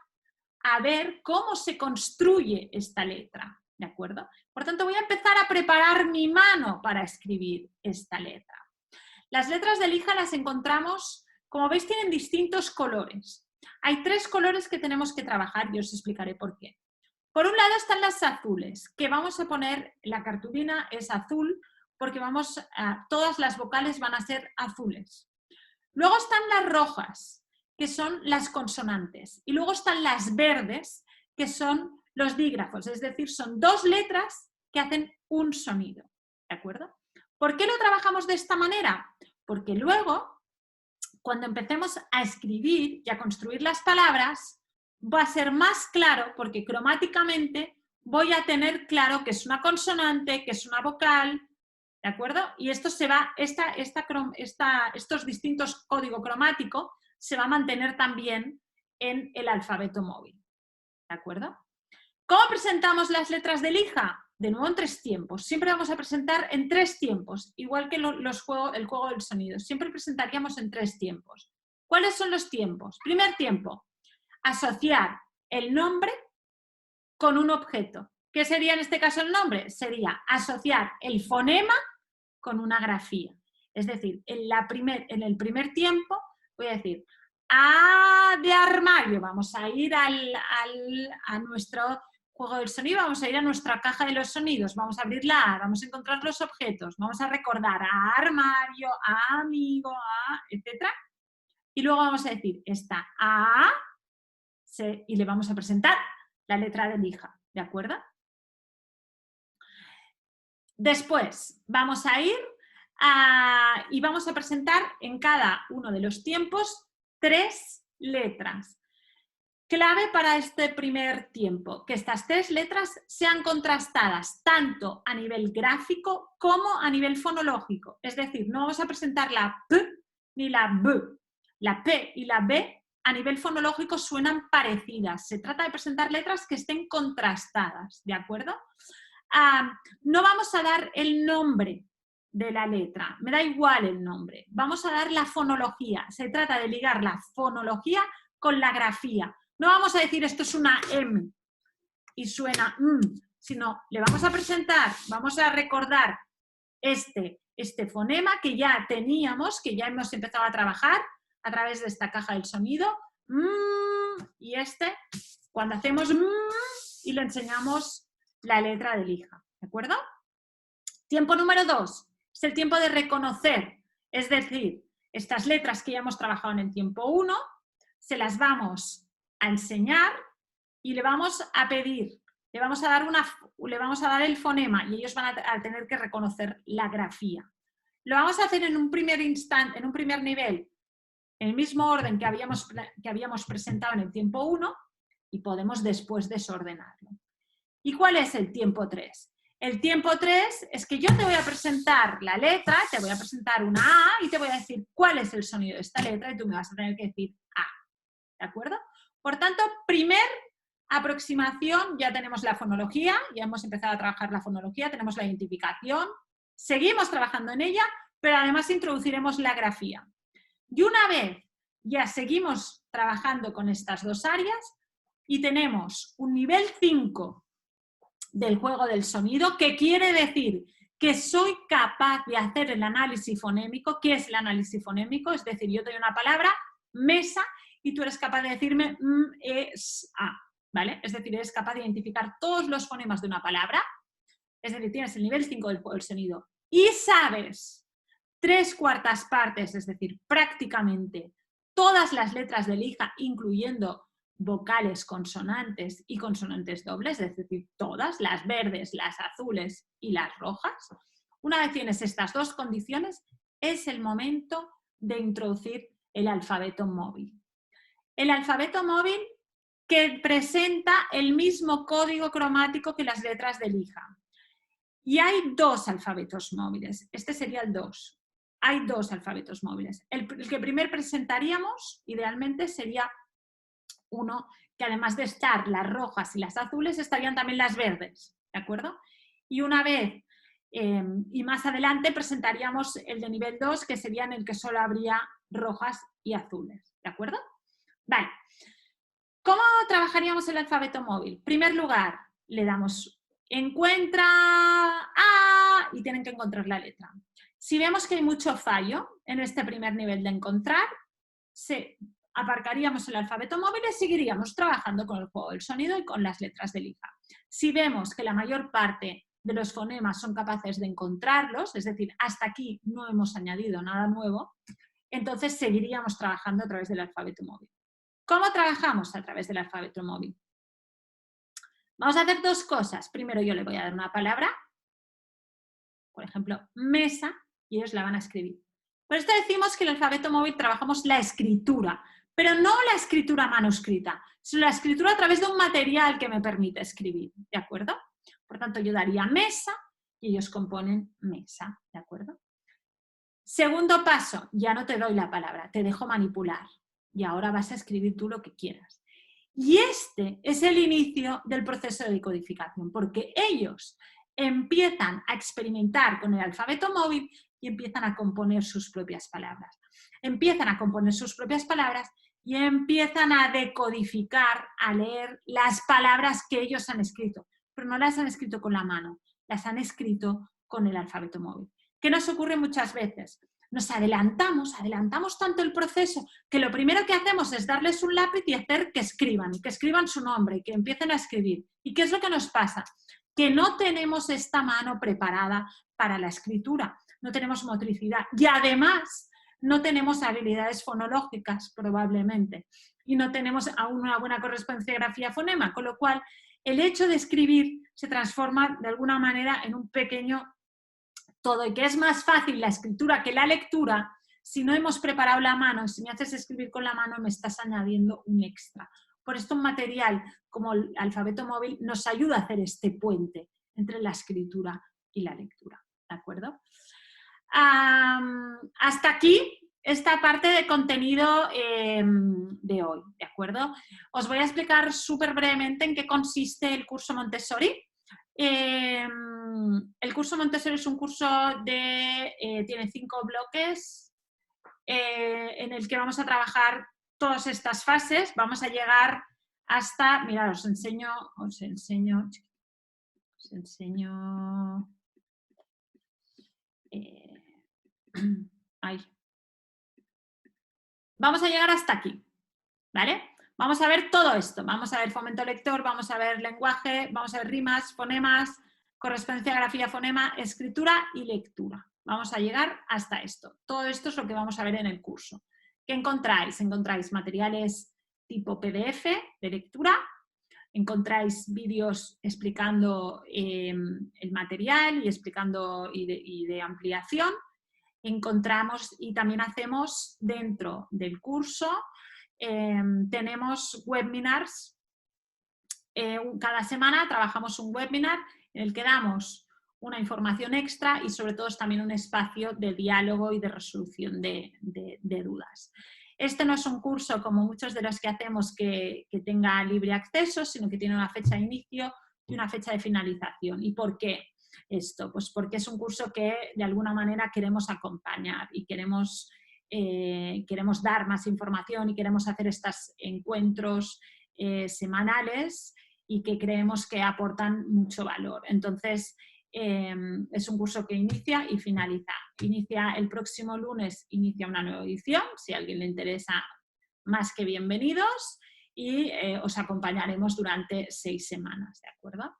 a ver cómo se construye esta letra, ¿de acuerdo? Por tanto, voy a empezar a preparar mi mano para escribir esta letra. Las letras de lija las encontramos, como veis, tienen distintos colores. Hay 3 colores que tenemos que trabajar y os explicaré por qué. Por un lado están las azules, que vamos a poner, la cartulina es azul porque todas las vocales van a ser azules. Luego están las rojas, que son las consonantes. Y luego están las verdes, que son los dígrafos, es decir, son 2 letras que hacen un sonido, ¿de acuerdo? ¿Por qué lo trabajamos de esta manera? Porque luego, cuando empecemos a escribir y a construir las palabras, va a ser más claro porque cromáticamente voy a tener claro que es una consonante, que es una vocal, ¿de acuerdo? Y esto se va, estos distintos código cromático se va a mantener también en el alfabeto móvil, ¿de acuerdo? ¿Cómo presentamos las letras de lija? De nuevo en 3 tiempos. Siempre vamos a presentar en 3 tiempos, igual que el juego del sonido. Siempre presentaríamos en 3 tiempos. ¿Cuáles son los tiempos? Primer tiempo, asociar el nombre con un objeto. ¿Qué sería en este caso el nombre? Sería asociar el fonema con una grafía. Es decir, en el primer tiempo voy a decir A de armario. Vamos a ir a nuestro juego del sonido, vamos a ir a nuestra caja de los sonidos, vamos a abrirla, vamos a encontrar los objetos, vamos a recordar a armario, a amigo, a etc. Y luego vamos a decir esta A y le vamos a presentar la letra de lija, ¿de acuerdo? Después vamos a ir y vamos a presentar en cada uno de los tiempos 3 letras. Clave para este primer tiempo, que estas 3 letras sean contrastadas tanto a nivel gráfico como a nivel fonológico. Es decir, no vamos a presentar la P ni la B. La P y la B a nivel fonológico suenan parecidas. Se trata de presentar letras que estén contrastadas, ¿de acuerdo? No vamos a dar el nombre de la letra, me da igual el nombre. Vamos a dar la fonología. Se trata de ligar la fonología con la grafía. No vamos a decir esto es una M y suena sino le vamos a presentar, vamos a recordar este fonema que ya teníamos, que ya hemos empezado a trabajar a través de esta caja del sonido, y cuando hacemos y le enseñamos la letra de lija, ¿de acuerdo? Tiempo número 2 es el tiempo de reconocer, es decir, estas letras que ya hemos trabajado en el tiempo 1, se las vamos a enseñar y le vamos a pedir le vamos a dar el fonema y ellos van a tener que reconocer la grafía. Lo vamos a hacer en un primer nivel, en el mismo orden que habíamos presentado en el tiempo 1 y podemos después desordenarlo. ¿Y cuál es el tiempo 3? El tiempo 3 es que yo te voy a presentar la letra, te voy a presentar una A y te voy a decir cuál es el sonido de esta letra y tú me vas a tener que decir A. ¿De acuerdo? Por tanto, primer aproximación, ya tenemos la fonología, ya hemos empezado a trabajar la fonología, tenemos la identificación, seguimos trabajando en ella, pero además introduciremos la grafía. Y una vez ya seguimos trabajando con estas dos áreas y tenemos un nivel 5 del juego del sonido, que quiere decir que soy capaz de hacer el análisis fonémico. ¿Qué es el análisis fonémico? Es decir, yo te doy una palabra, mesa, y tú eres capaz de decirme es A, ¿vale? Es decir, eres capaz de identificar todos los fonemas de una palabra, es decir, tienes el nivel 5 del juego del sonido y sabes 3/4 partes, es decir, prácticamente todas las letras de lija, incluyendo vocales consonantes y consonantes dobles, es decir, todas, las verdes, las azules y las rojas. Una vez tienes estas dos condiciones, es el momento de introducir el alfabeto móvil. El alfabeto móvil que presenta el mismo código cromático que las letras de lija. Y hay dos alfabetos móviles. Este sería el 2. Hay dos alfabetos móviles. El que primero presentaríamos, idealmente, sería uno que además de estar las rojas y las azules, estarían también las verdes, ¿de acuerdo? Y una vez, y más adelante, presentaríamos el de nivel 2, que sería en el que solo habría rojas y azules, ¿de acuerdo? Vale. ¿Cómo trabajaríamos el alfabeto móvil? En primer lugar, le damos encuentra A y tienen que encontrar la letra. Si vemos que hay mucho fallo en este primer nivel de encontrar, aparcaríamos el alfabeto móvil y seguiríamos trabajando con el juego del sonido y con las letras de lija. Si vemos que la mayor parte de los fonemas son capaces de encontrarlos, es decir, hasta aquí no hemos añadido nada nuevo, entonces seguiríamos trabajando a través del alfabeto móvil. ¿Cómo trabajamos a través del alfabeto móvil? Vamos a hacer dos cosas. Primero yo le voy a dar una palabra, por ejemplo, mesa, y ellos la van a escribir. Por esto decimos que en el alfabeto móvil trabajamos la escritura, pero no la escritura manuscrita, sino la escritura a través de un material que me permite escribir, ¿de acuerdo? Por tanto, yo daría mesa y ellos componen mesa, ¿de acuerdo? Segundo paso, ya no te doy la palabra, te dejo manipular y ahora vas a escribir tú lo que quieras. Y este es el inicio del proceso de decodificación, porque ellos empiezan a experimentar con el alfabeto móvil y empiezan a componer sus propias palabras. Empiezan a componer sus propias palabras y empiezan a decodificar, a leer las palabras que ellos han escrito, pero no las han escrito con la mano, las han escrito con el alfabeto móvil. ¿Qué nos ocurre muchas veces? Nos adelantamos tanto el proceso que lo primero que hacemos es darles un lápiz y hacer que escriban su nombre y que empiecen a escribir. ¿Y qué es lo que nos pasa? Que no tenemos esta mano preparada para la escritura, no tenemos motricidad y además no tenemos habilidades fonológicas probablemente y no tenemos aún una buena correspondencia grafía-fonema, con lo cual el hecho de escribir se transforma de alguna manera en un pequeño todo, y que es más fácil la escritura que la lectura. Si no hemos preparado la mano, si me haces escribir con la mano, me estás añadiendo un extra. Por esto un material como el alfabeto móvil nos ayuda a hacer este puente entre la escritura y la lectura, ¿de acuerdo? Hasta aquí esta parte de contenido de hoy, ¿de acuerdo? Os voy a explicar súper brevemente en qué consiste el curso Montessori. El curso Montessori es un curso tiene 5 bloques en el que vamos a trabajar todas estas fases. Vamos a llegar hasta, mirad, os enseño, ay. Vamos a llegar hasta aquí, ¿vale? Vamos a ver todo esto, vamos a ver fomento lector, vamos a ver lenguaje, vamos a ver rimas, fonemas, correspondencia, grafía, fonema, escritura y lectura. Vamos a llegar hasta esto. Todo esto es lo que vamos a ver en el curso. ¿Qué encontráis? Encontráis materiales tipo PDF de lectura, encontráis vídeos explicando el material y explicando y de ampliación. Encontramos y también hacemos dentro del curso, tenemos webinars. Cada semana trabajamos un webinar en el que damos una información extra y sobre todo es también un espacio de diálogo y de resolución de dudas. Este no es un curso como muchos de los que hacemos que tenga libre acceso, sino que tiene una fecha de inicio y una fecha de finalización. ¿Y por qué esto? Pues porque es un curso que de alguna manera queremos acompañar y queremos dar más información y queremos hacer estos encuentros semanales y que creemos que aportan mucho valor. Entonces, es un curso que inicia y finaliza. Inicia el próximo lunes, inicia una nueva edición, si a alguien le interesa, más que bienvenidos, y os acompañaremos durante 6 semanas, ¿de acuerdo?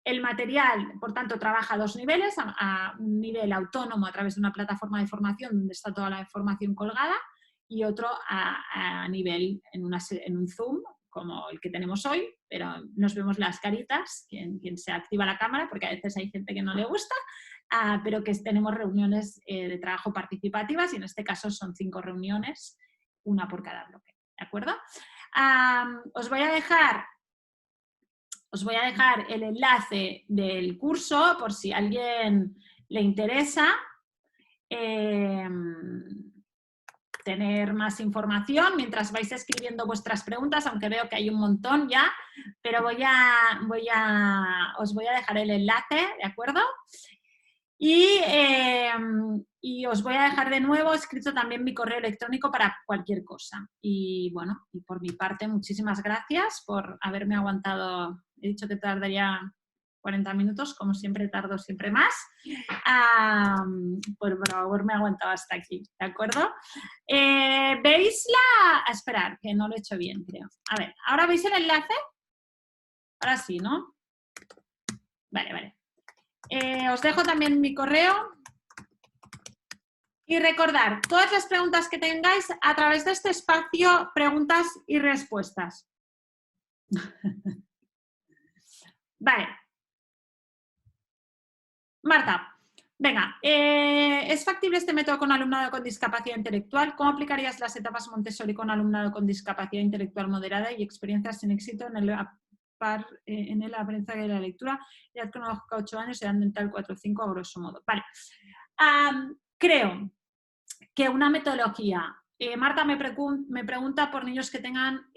El material, por tanto, trabaja a 2 niveles, a un nivel autónomo a través de una plataforma de formación donde está toda la información colgada y otro a nivel en un Zoom, como el que tenemos hoy, pero nos vemos las caritas, quien se activa la cámara, porque a veces hay gente que no le gusta, pero que tenemos reuniones de trabajo participativas y en este caso son 5 reuniones, una por cada bloque, ¿de acuerdo? Os voy a dejar el enlace del curso por si a alguien le interesa tener más información mientras vais escribiendo vuestras preguntas, aunque veo que hay un montón ya, pero os voy a dejar el enlace, ¿de acuerdo? Y os voy a dejar de nuevo escrito también mi correo electrónico para cualquier cosa. Y bueno, y por mi parte, muchísimas gracias por haberme aguantado. He dicho que tardaría 40 minutos, como siempre tardo siempre más, por haberme aguantado hasta aquí, ¿de acuerdo? ¿Veis la...? Esperar, que no lo he hecho bien, creo. A ver, ¿ahora veis el enlace? Ahora sí, ¿no? Vale. Os dejo también mi correo. Y recordar, todas las preguntas que tengáis a través de este espacio, preguntas y respuestas. Vale. Marta, venga, ¿es factible este método con alumnado con discapacidad intelectual? ¿Cómo aplicarías las etapas Montessori con alumnado con discapacidad intelectual moderada y experiencias sin éxito en el aprendizaje de la lectura? Edad cronológica 8 años, edad mental 4 o 5, a grosso modo. Vale. Creo que una metodología... Marta me pregunta por niños que tengan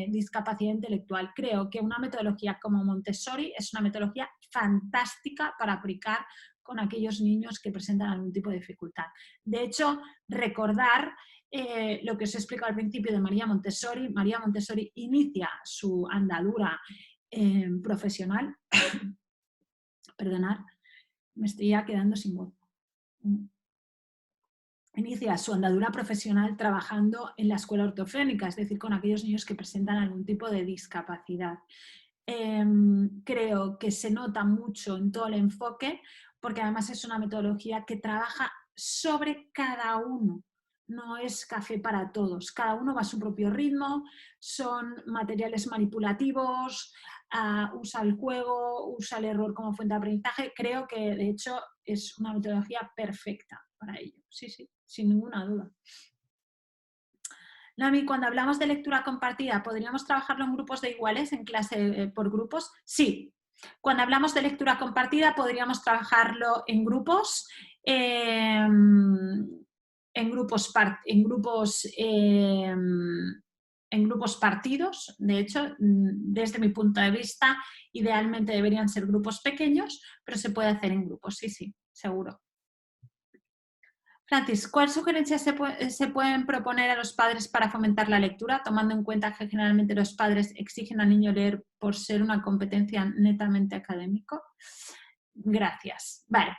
discapacidad intelectual. Creo que una metodología como Montessori es una metodología fantástica para aplicar con aquellos niños que presentan algún tipo de dificultad. De hecho, recordar lo que os he explicado al principio de María Montessori. María Montessori inicia su andadura profesional. Perdonad, me estoy ya quedando sin voz. Inicia su andadura profesional trabajando en la escuela ortofrénica, es decir, con aquellos niños que presentan algún tipo de discapacidad. Creo que se nota mucho en todo el enfoque, porque además es una metodología que trabaja sobre cada uno. No es café para todos, cada uno va a su propio ritmo, son materiales manipulativos, usa el juego, usa el error como fuente de aprendizaje. Creo que de hecho es una metodología perfecta para ello, sí, sin ninguna duda. Nami, cuando hablamos de lectura compartida, ¿podríamos trabajarlo en grupos de iguales, en clase por grupos? Sí. Cuando hablamos de lectura compartida, podríamos trabajarlo en grupos, en grupos partidos. De hecho, desde mi punto de vista, idealmente deberían ser grupos pequeños, pero se puede hacer en grupos, sí, seguro. Francis, ¿cuáles sugerencias se pueden proponer a los padres para fomentar la lectura, tomando en cuenta que generalmente los padres exigen al niño leer por ser una competencia netamente académico? Gracias. Vale.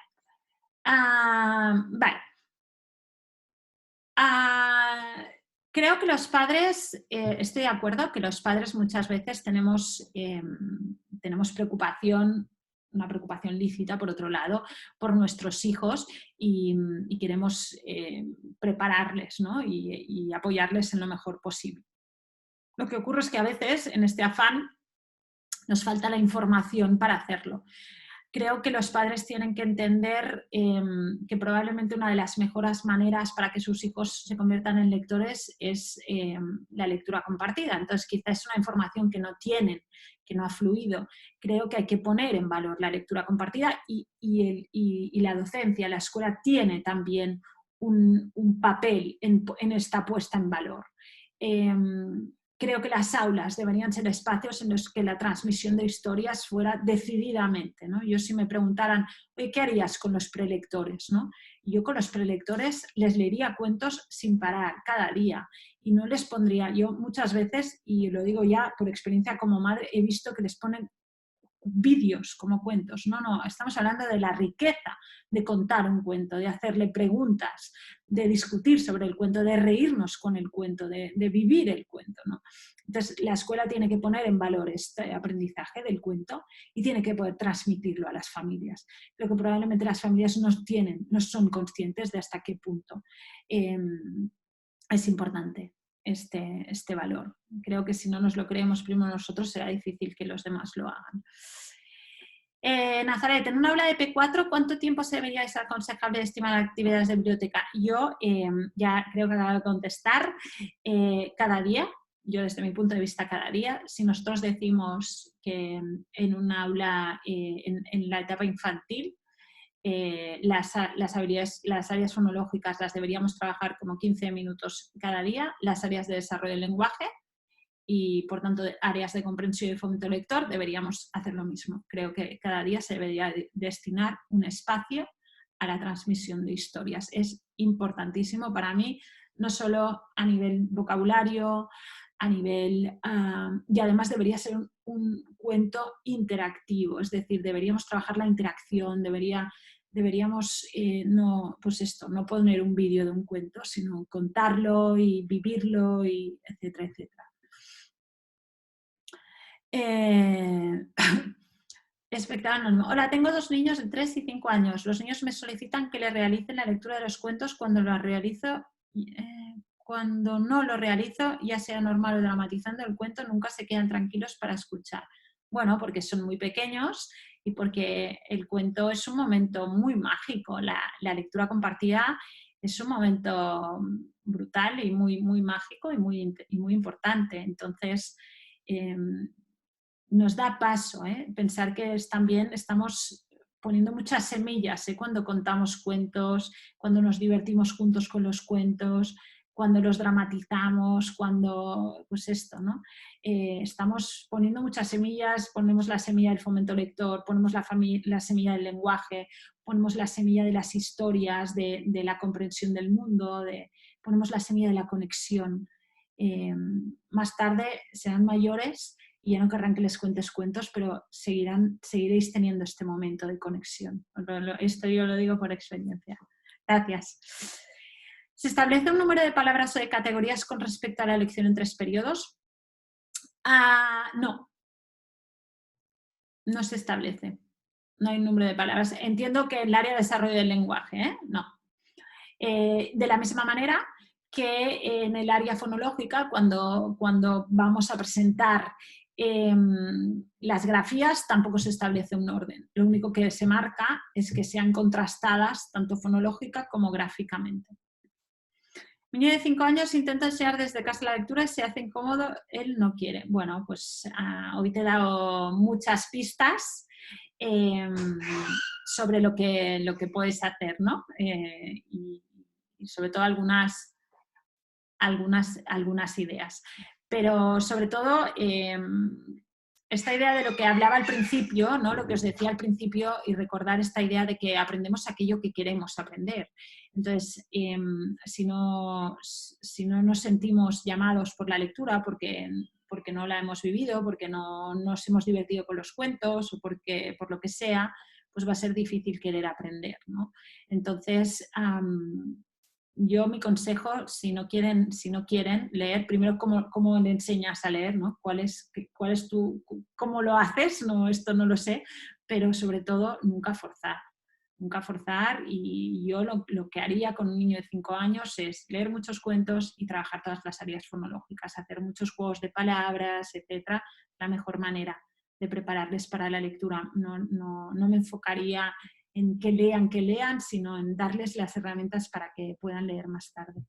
Creo que los padres, estoy de acuerdo que los padres muchas veces tenemos preocupación, una preocupación lícita, por otro lado, por nuestros hijos y queremos prepararles, ¿no? y apoyarles en lo mejor posible. Lo que ocurre es que a veces en este afán nos falta la información para hacerlo. Creo que los padres tienen que entender que probablemente una de las mejores maneras para que sus hijos se conviertan en lectores es la lectura compartida. Entonces, quizás es una información que no tienen, que no ha fluido. Creo que hay que poner en valor la lectura compartida y la docencia, la escuela tiene también un papel en esta puesta en valor. Creo que las aulas deberían ser espacios en los que la transmisión de historias fuera decididamente, ¿no? Yo si me preguntaran, oye, ¿qué harías con los prelectores? ¿No? Yo con los prelectores les leería cuentos sin parar, cada día, y no les pondría, yo muchas veces, y lo digo ya por experiencia como madre, he visto que les ponen vídeos como cuentos. No, estamos hablando de la riqueza de contar un cuento, de hacerle preguntas, de discutir sobre el cuento, de reírnos con el cuento, de vivir el cuento, ¿no? Entonces, la escuela tiene que poner en valor este aprendizaje del cuento y tiene que poder transmitirlo a las familias. Creo que probablemente las familias no son conscientes de hasta qué punto es importante este valor. Creo que si no nos lo creemos primero nosotros, será difícil que los demás lo hagan. Nazaret, en una aula de P4, ¿cuánto tiempo se debería ser aconsejable estimar actividades de biblioteca? Yo ya creo que acabo de contestar, cada día, yo desde mi punto de vista cada día. Si nosotros decimos que en un aula, en la etapa infantil, las áreas fonológicas las deberíamos trabajar como 15 minutos cada día, las áreas de desarrollo del lenguaje y, por tanto, áreas de comprensión y fomento lector deberíamos hacer lo mismo. Creo que cada día se debería destinar un espacio a la transmisión de historias. Es importantísimo para mí, no solo a nivel vocabulario, a nivel... y además debería ser un cuento interactivo, es decir, deberíamos trabajar la interacción, deberíamos no poner un vídeo de un cuento, sino contarlo y vivirlo, y etcétera, etcétera. Espectador anónimo. Hola, tengo 2 niños de 3 y 5 años. Los niños me solicitan que les realice la lectura de los cuentos cuando no lo realizo, ya sea normal o dramatizando el cuento, nunca se quedan tranquilos para escuchar. Bueno, porque son muy pequeños y porque el cuento es un momento muy mágico. La lectura compartida es un momento brutal y muy, muy mágico y muy importante. Entonces, nos da paso, pensar que también estamos poniendo muchas semillas cuando contamos cuentos, cuando nos divertimos juntos con los cuentos, cuando los dramatizamos, cuando, pues esto, ¿no? Estamos poniendo muchas semillas, ponemos la semilla del fomento lector, ponemos la semilla del lenguaje, ponemos la semilla de las historias, de la comprensión del mundo, ponemos la semilla de la conexión. Más tarde serán mayores y ya no querrán que les cuentes cuentos, pero seguiréis teniendo este momento de conexión. Esto yo lo digo por experiencia. Gracias. ¿Se establece un número de palabras o de categorías con respecto a la lección en 3 periodos? No. No se establece. No hay un número de palabras. Entiendo que en el área de desarrollo del lenguaje, no. De la misma manera que en el área fonológica, cuando vamos a presentar las grafías, tampoco se establece un orden. Lo único que se marca es que sean contrastadas tanto fonológica como gráficamente. Mi niño de 5 años intenta enseñar desde casa la lectura y se hace incómodo, él no quiere. Bueno, pues hoy te he dado muchas pistas sobre lo que puedes hacer, ¿no? Y sobre todo algunas ideas. Pero sobre todo esta idea de lo que hablaba al principio, ¿no? Lo que os decía al principio, y recordar esta idea de que aprendemos aquello que queremos aprender. Entonces, si no nos sentimos llamados por la lectura porque no la hemos vivido, porque no nos hemos divertido con los cuentos o por lo que sea, pues va a ser difícil querer aprender, ¿no? Entonces, yo mi consejo, si no quieren leer, primero cómo le enseñas a leer, ¿no? ¿Cómo lo haces? No, esto no lo sé, pero sobre todo nunca forzar. nunca forzar, y yo lo que haría con un niño de 5 años es leer muchos cuentos y trabajar todas las áreas fonológicas, hacer muchos juegos de palabras, etcétera, la mejor manera de prepararles para la lectura. No me enfocaría en que lean, sino en darles las herramientas para que puedan leer más tarde.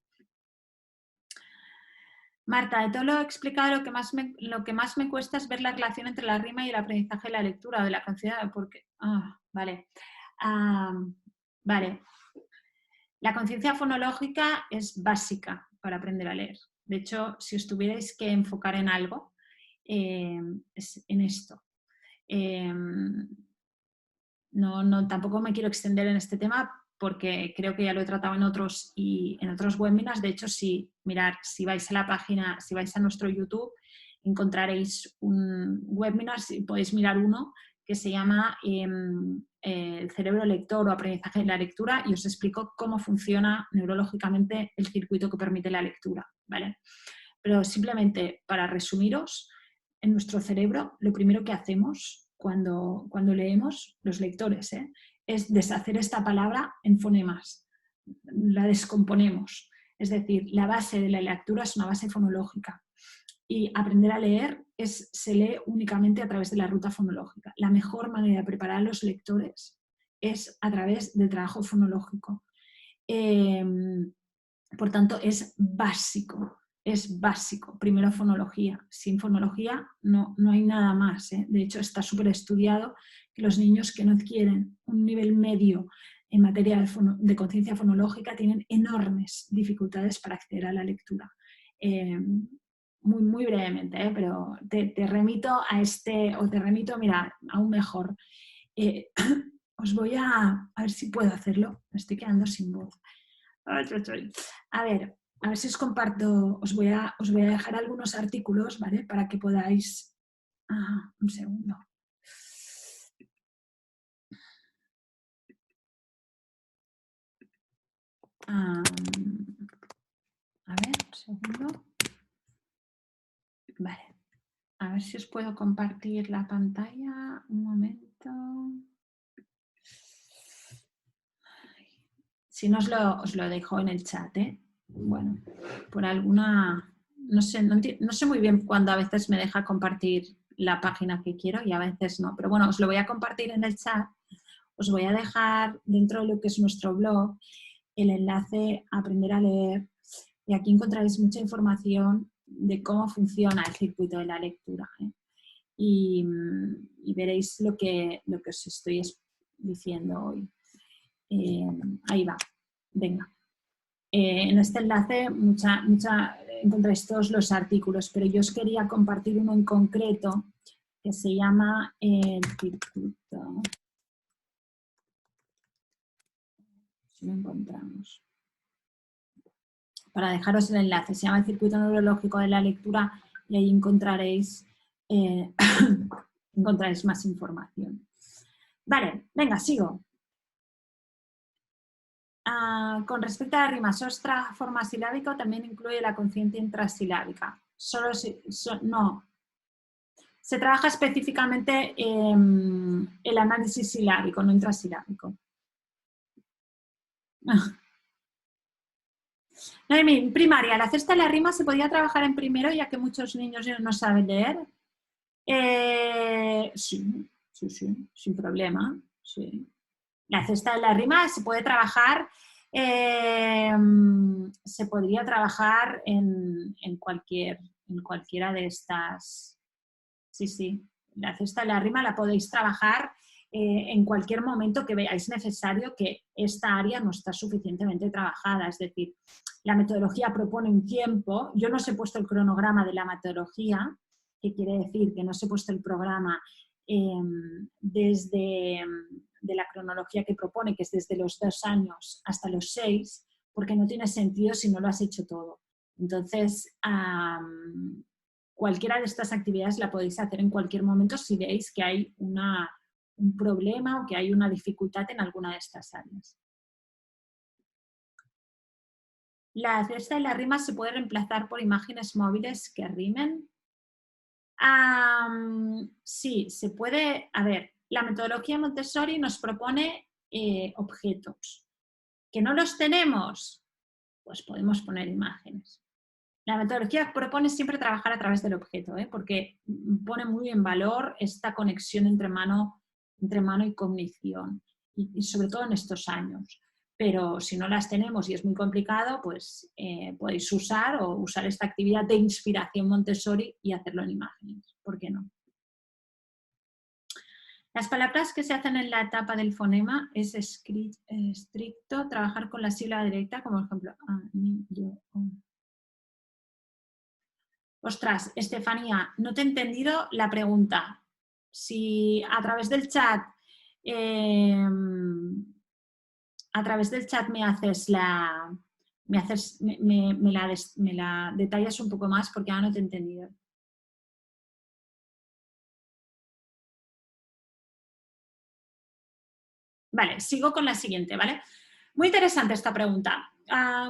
Marta, de todo lo explicado, lo que más me cuesta es ver la relación entre la rima y el aprendizaje de la lectura o de la conciencia, porque... vale. Vale. La conciencia fonológica es básica para aprender a leer. De hecho, si os tuvierais que enfocar en algo, es en esto. Tampoco me quiero extender en este tema porque creo que ya lo he tratado en otros webinars. De hecho, si vais a la página, si vais a nuestro YouTube, encontraréis un webinar, si podéis mirar uno, que se llama el cerebro lector o aprendizaje de la lectura, y os explico cómo funciona neurológicamente el circuito que permite la lectura, ¿vale? Pero simplemente para resumiros, en nuestro cerebro lo primero que hacemos cuando leemos, los lectores, es deshacer esta palabra en fonemas, la descomponemos. Es decir, la base de la lectura es una base fonológica y aprender a leer se lee únicamente a través de la ruta fonológica. La mejor manera de preparar a los lectores es a través del trabajo fonológico. Por tanto, es básico. Es básico. Primero fonología. Sin fonología no hay nada más. De hecho, está súper estudiado que los niños que no adquieren un nivel medio en materia de conciencia fonológica tienen enormes dificultades para acceder a la lectura. Muy, muy brevemente, pero te remito a mira, aún mejor. Os voy a ver si puedo hacerlo. Me estoy quedando sin voz. A ver si os comparto, os voy a dejar algunos artículos, ¿vale? Para que podáis... un segundo. A ver, un segundo. Vale. A ver si os puedo compartir la pantalla. Un momento. Si no, os lo dejo en el chat, ¿eh? Bueno, por alguna... No sé muy bien cuándo a veces me deja compartir la página que quiero y a veces no. Pero bueno, os lo voy a compartir en el chat. Os voy a dejar dentro de lo que es nuestro blog el enlace a aprender a leer. Y aquí encontraréis mucha información de cómo funciona el circuito de la lectura, ¿eh? Y veréis lo que os estoy diciendo hoy. Ahí va, venga. En este enlace encontráis todos los artículos, pero yo os quería compartir uno en concreto que se llama el circuito. Si lo encontramos. Para dejaros el enlace, se llama el circuito neurológico de la lectura y ahí encontraréis más información. Vale, venga, sigo. Con respecto a la rima forma silábica, también incluye la consciente intrasilábica. No. Se trabaja específicamente el análisis silábico, no intrasilábico. En primaria, la cesta de la rima se podía trabajar en primero, ya que muchos niños no saben leer. Sí, sin problema. Sí. La cesta de la rima se puede trabajar, se podría trabajar en cualquiera de estas. Sí. La cesta de la rima la podéis trabajar en cualquier momento que veáis necesario que esta área no está suficientemente trabajada. Es decir, la metodología propone un tiempo. Yo no os he puesto el cronograma de la metodología, que quiere decir que no os he puesto el programa desde de la cronología que propone, que es desde los 2 años hasta los 6, porque no tiene sentido si no lo has hecho todo. Entonces, cualquiera de estas actividades la podéis hacer en cualquier momento si veis que hay un problema o que hay una dificultad en alguna de estas áreas. La cesta y la rima se puede reemplazar por imágenes móviles que rimen. Sí, se puede. A ver, la metodología Montessori nos propone objetos. ¿Que no los tenemos? Pues podemos poner imágenes. La metodología propone siempre trabajar a través del objeto, porque pone muy en valor esta conexión entre mano y cognición, y sobre todo en estos años. Pero si no las tenemos y es muy complicado, pues podéis usar esta actividad de inspiración Montessori y hacerlo en imágenes. ¿Por qué no? Las palabras que se hacen en la etapa del fonema es estricto trabajar con la sílaba directa, como por ejemplo a, ni, yo, o. Ostras, Estefanía, no te he entendido la pregunta. Si a través del chat me la detallas un poco más porque ahora no te he entendido. Vale, sigo con la siguiente, ¿vale? Muy interesante esta pregunta.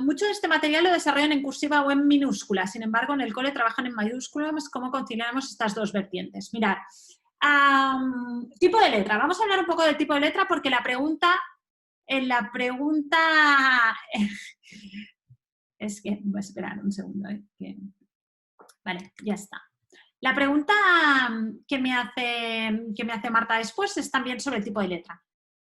Mucho de este material lo desarrollan en cursiva o en minúscula, sin embargo, en el cole trabajan en mayúsculas. ¿Cómo conciliamos estas dos vertientes? Mirad, tipo de letra. Vamos a hablar un poco del tipo de letra porque en la pregunta es que, voy a esperar un segundo. Vale, ya está. La pregunta que me hace Marta después es también sobre el tipo de letra.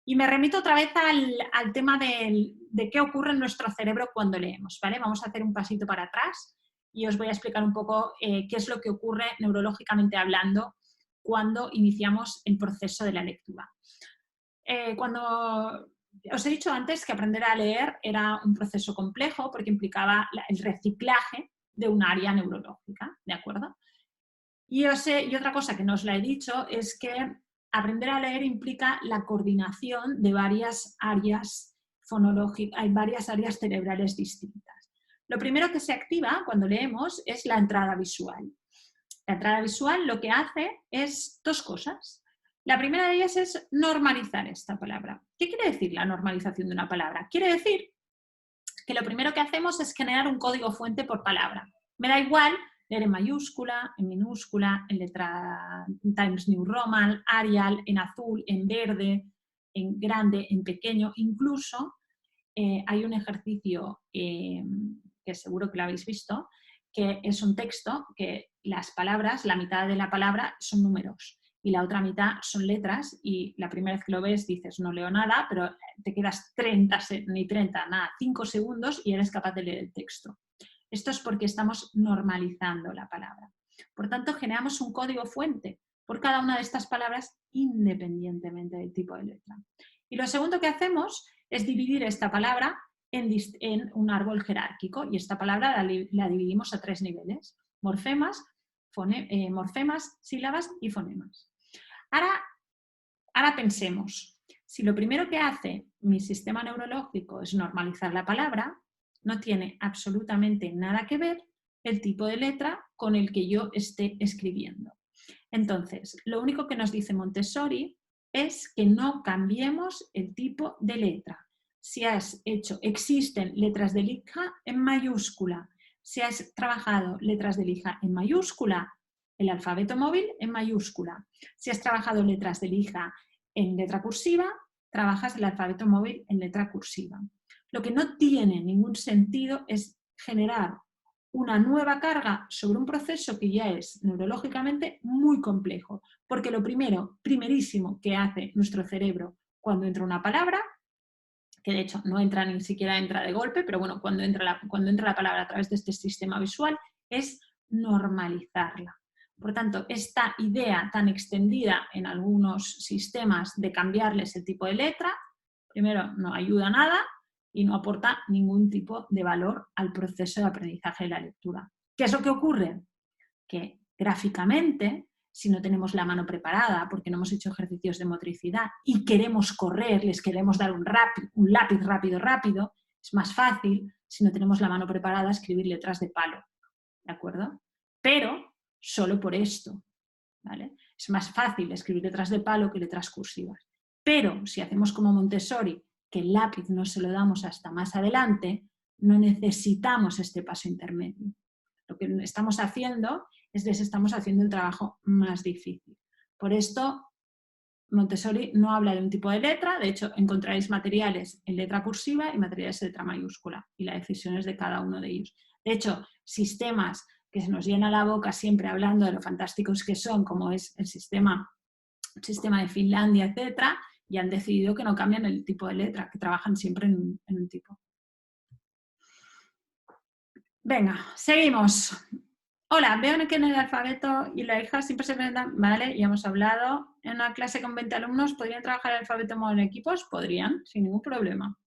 Y me remito otra vez al tema de qué ocurre en nuestro cerebro cuando leemos, ¿vale? Vamos a hacer un pasito para atrás y os voy a explicar un poco qué es lo que ocurre neurológicamente hablando cuando iniciamos el proceso de la lectura. Cuando os he dicho antes que aprender a leer era un proceso complejo porque implicaba el reciclaje de un área neurológica, ¿de acuerdo? Y otra cosa que no os la he dicho es que aprender a leer implica la coordinación de varias áreas fonológicas, hay varias áreas cerebrales distintas. Lo primero que se activa cuando leemos es la entrada visual. La entrada visual lo que hace es dos cosas. La primera de ellas es normalizar esta palabra. ¿Qué quiere decir la normalización de una palabra? Quiere decir que lo primero que hacemos es generar un código fuente por palabra. Me da igual leer en mayúscula, en minúscula, en letra Times New Roman, Arial, en azul, en verde, en grande, en pequeño. Incluso hay un ejercicio que seguro que lo habéis visto, que es un texto que las palabras, la mitad de la palabra son números y la otra mitad son letras y la primera vez que lo ves dices no leo nada, pero te quedas 5 segundos y eres capaz de leer el texto. Esto es porque estamos normalizando la palabra. Por tanto, generamos un código fuente por cada una de estas palabras independientemente del tipo de letra. Y lo segundo que hacemos es dividir esta palabra en un árbol jerárquico y esta palabra la dividimos a 3 niveles: morfemas, sílabas y fonemas. Ahora pensemos, si lo primero que hace mi sistema neurológico es normalizar la palabra, no tiene absolutamente nada que ver el tipo de letra con el que yo esté escribiendo. Entonces, lo único que nos dice Montessori es que no cambiemos el tipo de letra. Si existen letras de lija en mayúscula, si has trabajado letras de lija en mayúscula, el alfabeto móvil en mayúscula. Si has trabajado letras de lija en letra cursiva, trabajas el alfabeto móvil en letra cursiva. Lo que no tiene ningún sentido es generar una nueva carga sobre un proceso que ya es neurológicamente muy complejo, porque lo primerísimo que hace nuestro cerebro cuando entra una palabra, que de hecho no entra ni siquiera entra de golpe, pero bueno, cuando entra la palabra a través de este sistema visual, es normalizarla. Por tanto, esta idea tan extendida en algunos sistemas de cambiarles el tipo de letra, primero no ayuda a nada y no aporta ningún tipo de valor al proceso de aprendizaje de la lectura. ¿Qué es lo que ocurre? Que gráficamente, si no tenemos la mano preparada porque no hemos hecho ejercicios de motricidad y queremos correr, les queremos dar un lápiz rápido, es más fácil, si no tenemos la mano preparada, escribir letras de palo, ¿de acuerdo? Pero solo por esto, ¿vale? Es más fácil escribir letras de palo que letras cursivas. Pero si hacemos como Montessori, que el lápiz no se lo damos hasta más adelante, no necesitamos este paso intermedio. Lo que estamos haciendo es les estamos haciendo el trabajo más difícil. Por esto, Montessori no habla de un tipo de letra, de hecho encontraréis materiales en letra cursiva y materiales en letra mayúscula y la decisión es de cada uno de ellos. De hecho, sistemas que se nos llena la boca siempre hablando de lo fantásticos que son, como es el sistema de Finlandia, etcétera, y han decidido que no cambian el tipo de letra, que trabajan siempre en un tipo. Venga, seguimos. Hola, veo que en el alfabeto y la hija siempre se presentan, vale, ya hemos hablado. En una clase con 20 alumnos, ¿podrían trabajar el alfabeto en equipos? Podrían, sin ningún problema.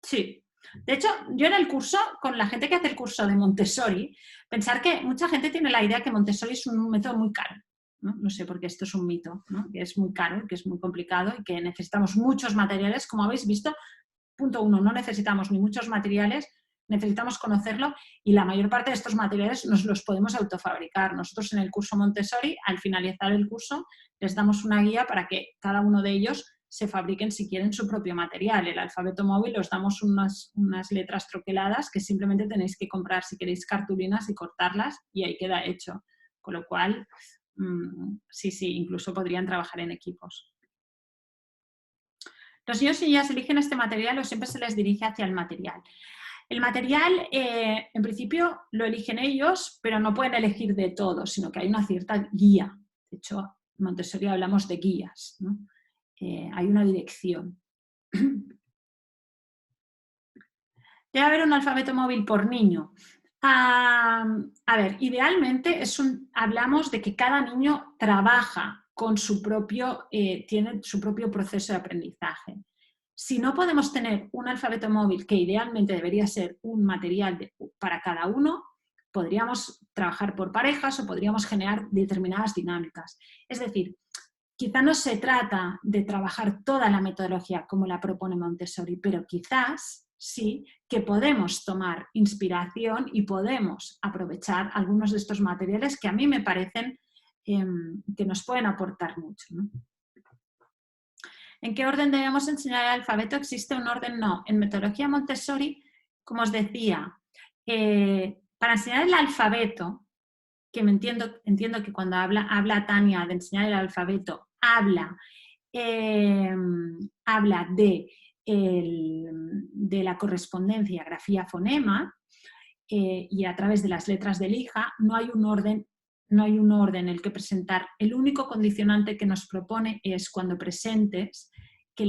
Sí. De hecho, yo en el curso, con la gente que hace el curso de Montessori, pensar que mucha gente tiene la idea que Montessori es un método muy caro. No sé por qué esto es un mito, ¿no? Que es muy caro, que es muy complicado y que necesitamos muchos materiales. Como habéis visto, punto 1, no necesitamos ni muchos materiales, necesitamos conocerlo y la mayor parte de estos materiales nos los podemos autofabricar. Nosotros en el curso Montessori, al finalizar el curso, les damos una guía para que cada uno de ellos se fabriquen si quieren su propio material. El alfabeto móvil os damos unas letras troqueladas que simplemente tenéis que comprar si queréis cartulinas y cortarlas y ahí queda hecho. Con lo cual, sí, incluso podrían trabajar en equipos. Los niños y niñas eligen este material o siempre se les dirige hacia el material. El material, en principio, lo eligen ellos, pero no pueden elegir de todo, sino que hay una cierta guía. De hecho, en Montessori hablamos de guías, ¿no? Hay una dirección. Debe haber un alfabeto móvil por niño. A ver, idealmente hablamos de que cada niño trabaja con tiene su propio proceso de aprendizaje. Si no podemos tener un alfabeto móvil, que idealmente debería ser un material para cada uno, podríamos trabajar por parejas o podríamos generar determinadas dinámicas. Es decir, quizá no se trata de trabajar toda la metodología como la propone Montessori, pero quizás sí que podemos tomar inspiración y podemos aprovechar algunos de estos materiales que a mí me parecen que nos pueden aportar mucho, ¿no? ¿En qué orden debemos enseñar el alfabeto? ¿Existe un orden? No. En metodología Montessori, como os decía, para enseñar el alfabeto, que entiendo que cuando habla Tania de enseñar el alfabeto, habla de la correspondencia grafía-fonema y a través de las letras de lija, no hay un orden en el que presentar. El único condicionante que nos propone es cuando presentes que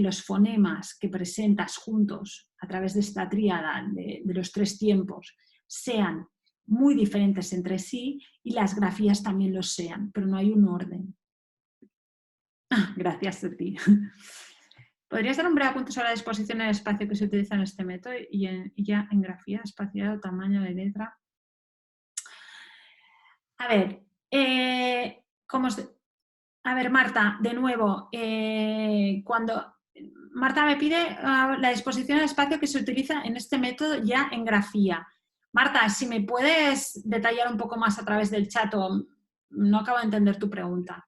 los fonemas que presentas juntos a través de esta tríada de los 3 tiempos sean muy diferentes entre sí y las grafías también lo sean, pero no hay un orden. Gracias a ti. ¿Podrías dar un breve apunte sobre la disposición del espacio que se utiliza en este método y ya en grafía, espaciado, tamaño de letra? A ver, Marta, de nuevo, cuando Marta me pide la disposición del espacio que se utiliza en este método ya en grafía. Marta, si me puedes detallar un poco más a través del chat, no acabo de entender tu pregunta.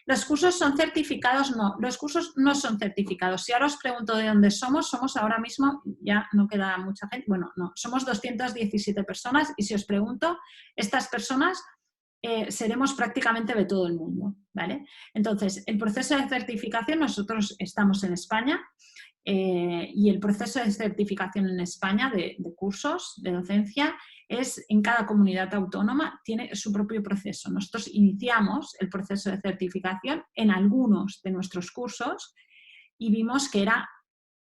¿Los cursos son certificados? No, los cursos no son certificados. Si ahora os pregunto de dónde somos ahora mismo, ya no queda mucha gente, bueno, no, somos 217 personas y si os pregunto, estas personas seremos prácticamente de todo el mundo, ¿vale? Entonces, el proceso de certificación, nosotros estamos en España y el proceso de certificación en España de cursos de docencia es en cada comunidad autónoma, tiene su propio proceso. Nosotros iniciamos el proceso de certificación en algunos de nuestros cursos y vimos que era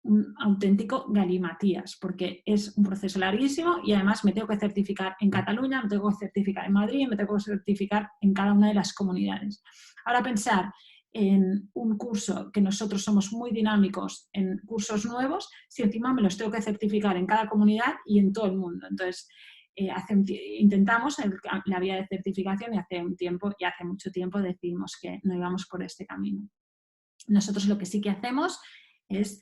un auténtico galimatías, porque es un proceso larguísimo y además me tengo que certificar en Cataluña, me tengo que certificar en Madrid, me tengo que certificar en cada una de las comunidades. Ahora pensar en un curso que nosotros somos muy dinámicos en cursos nuevos, si encima me los tengo que certificar en cada comunidad y en todo el mundo. Entonces, intentamos la vía de certificación y hace mucho tiempo decidimos que no íbamos por este camino. Nosotros lo que sí que hacemos es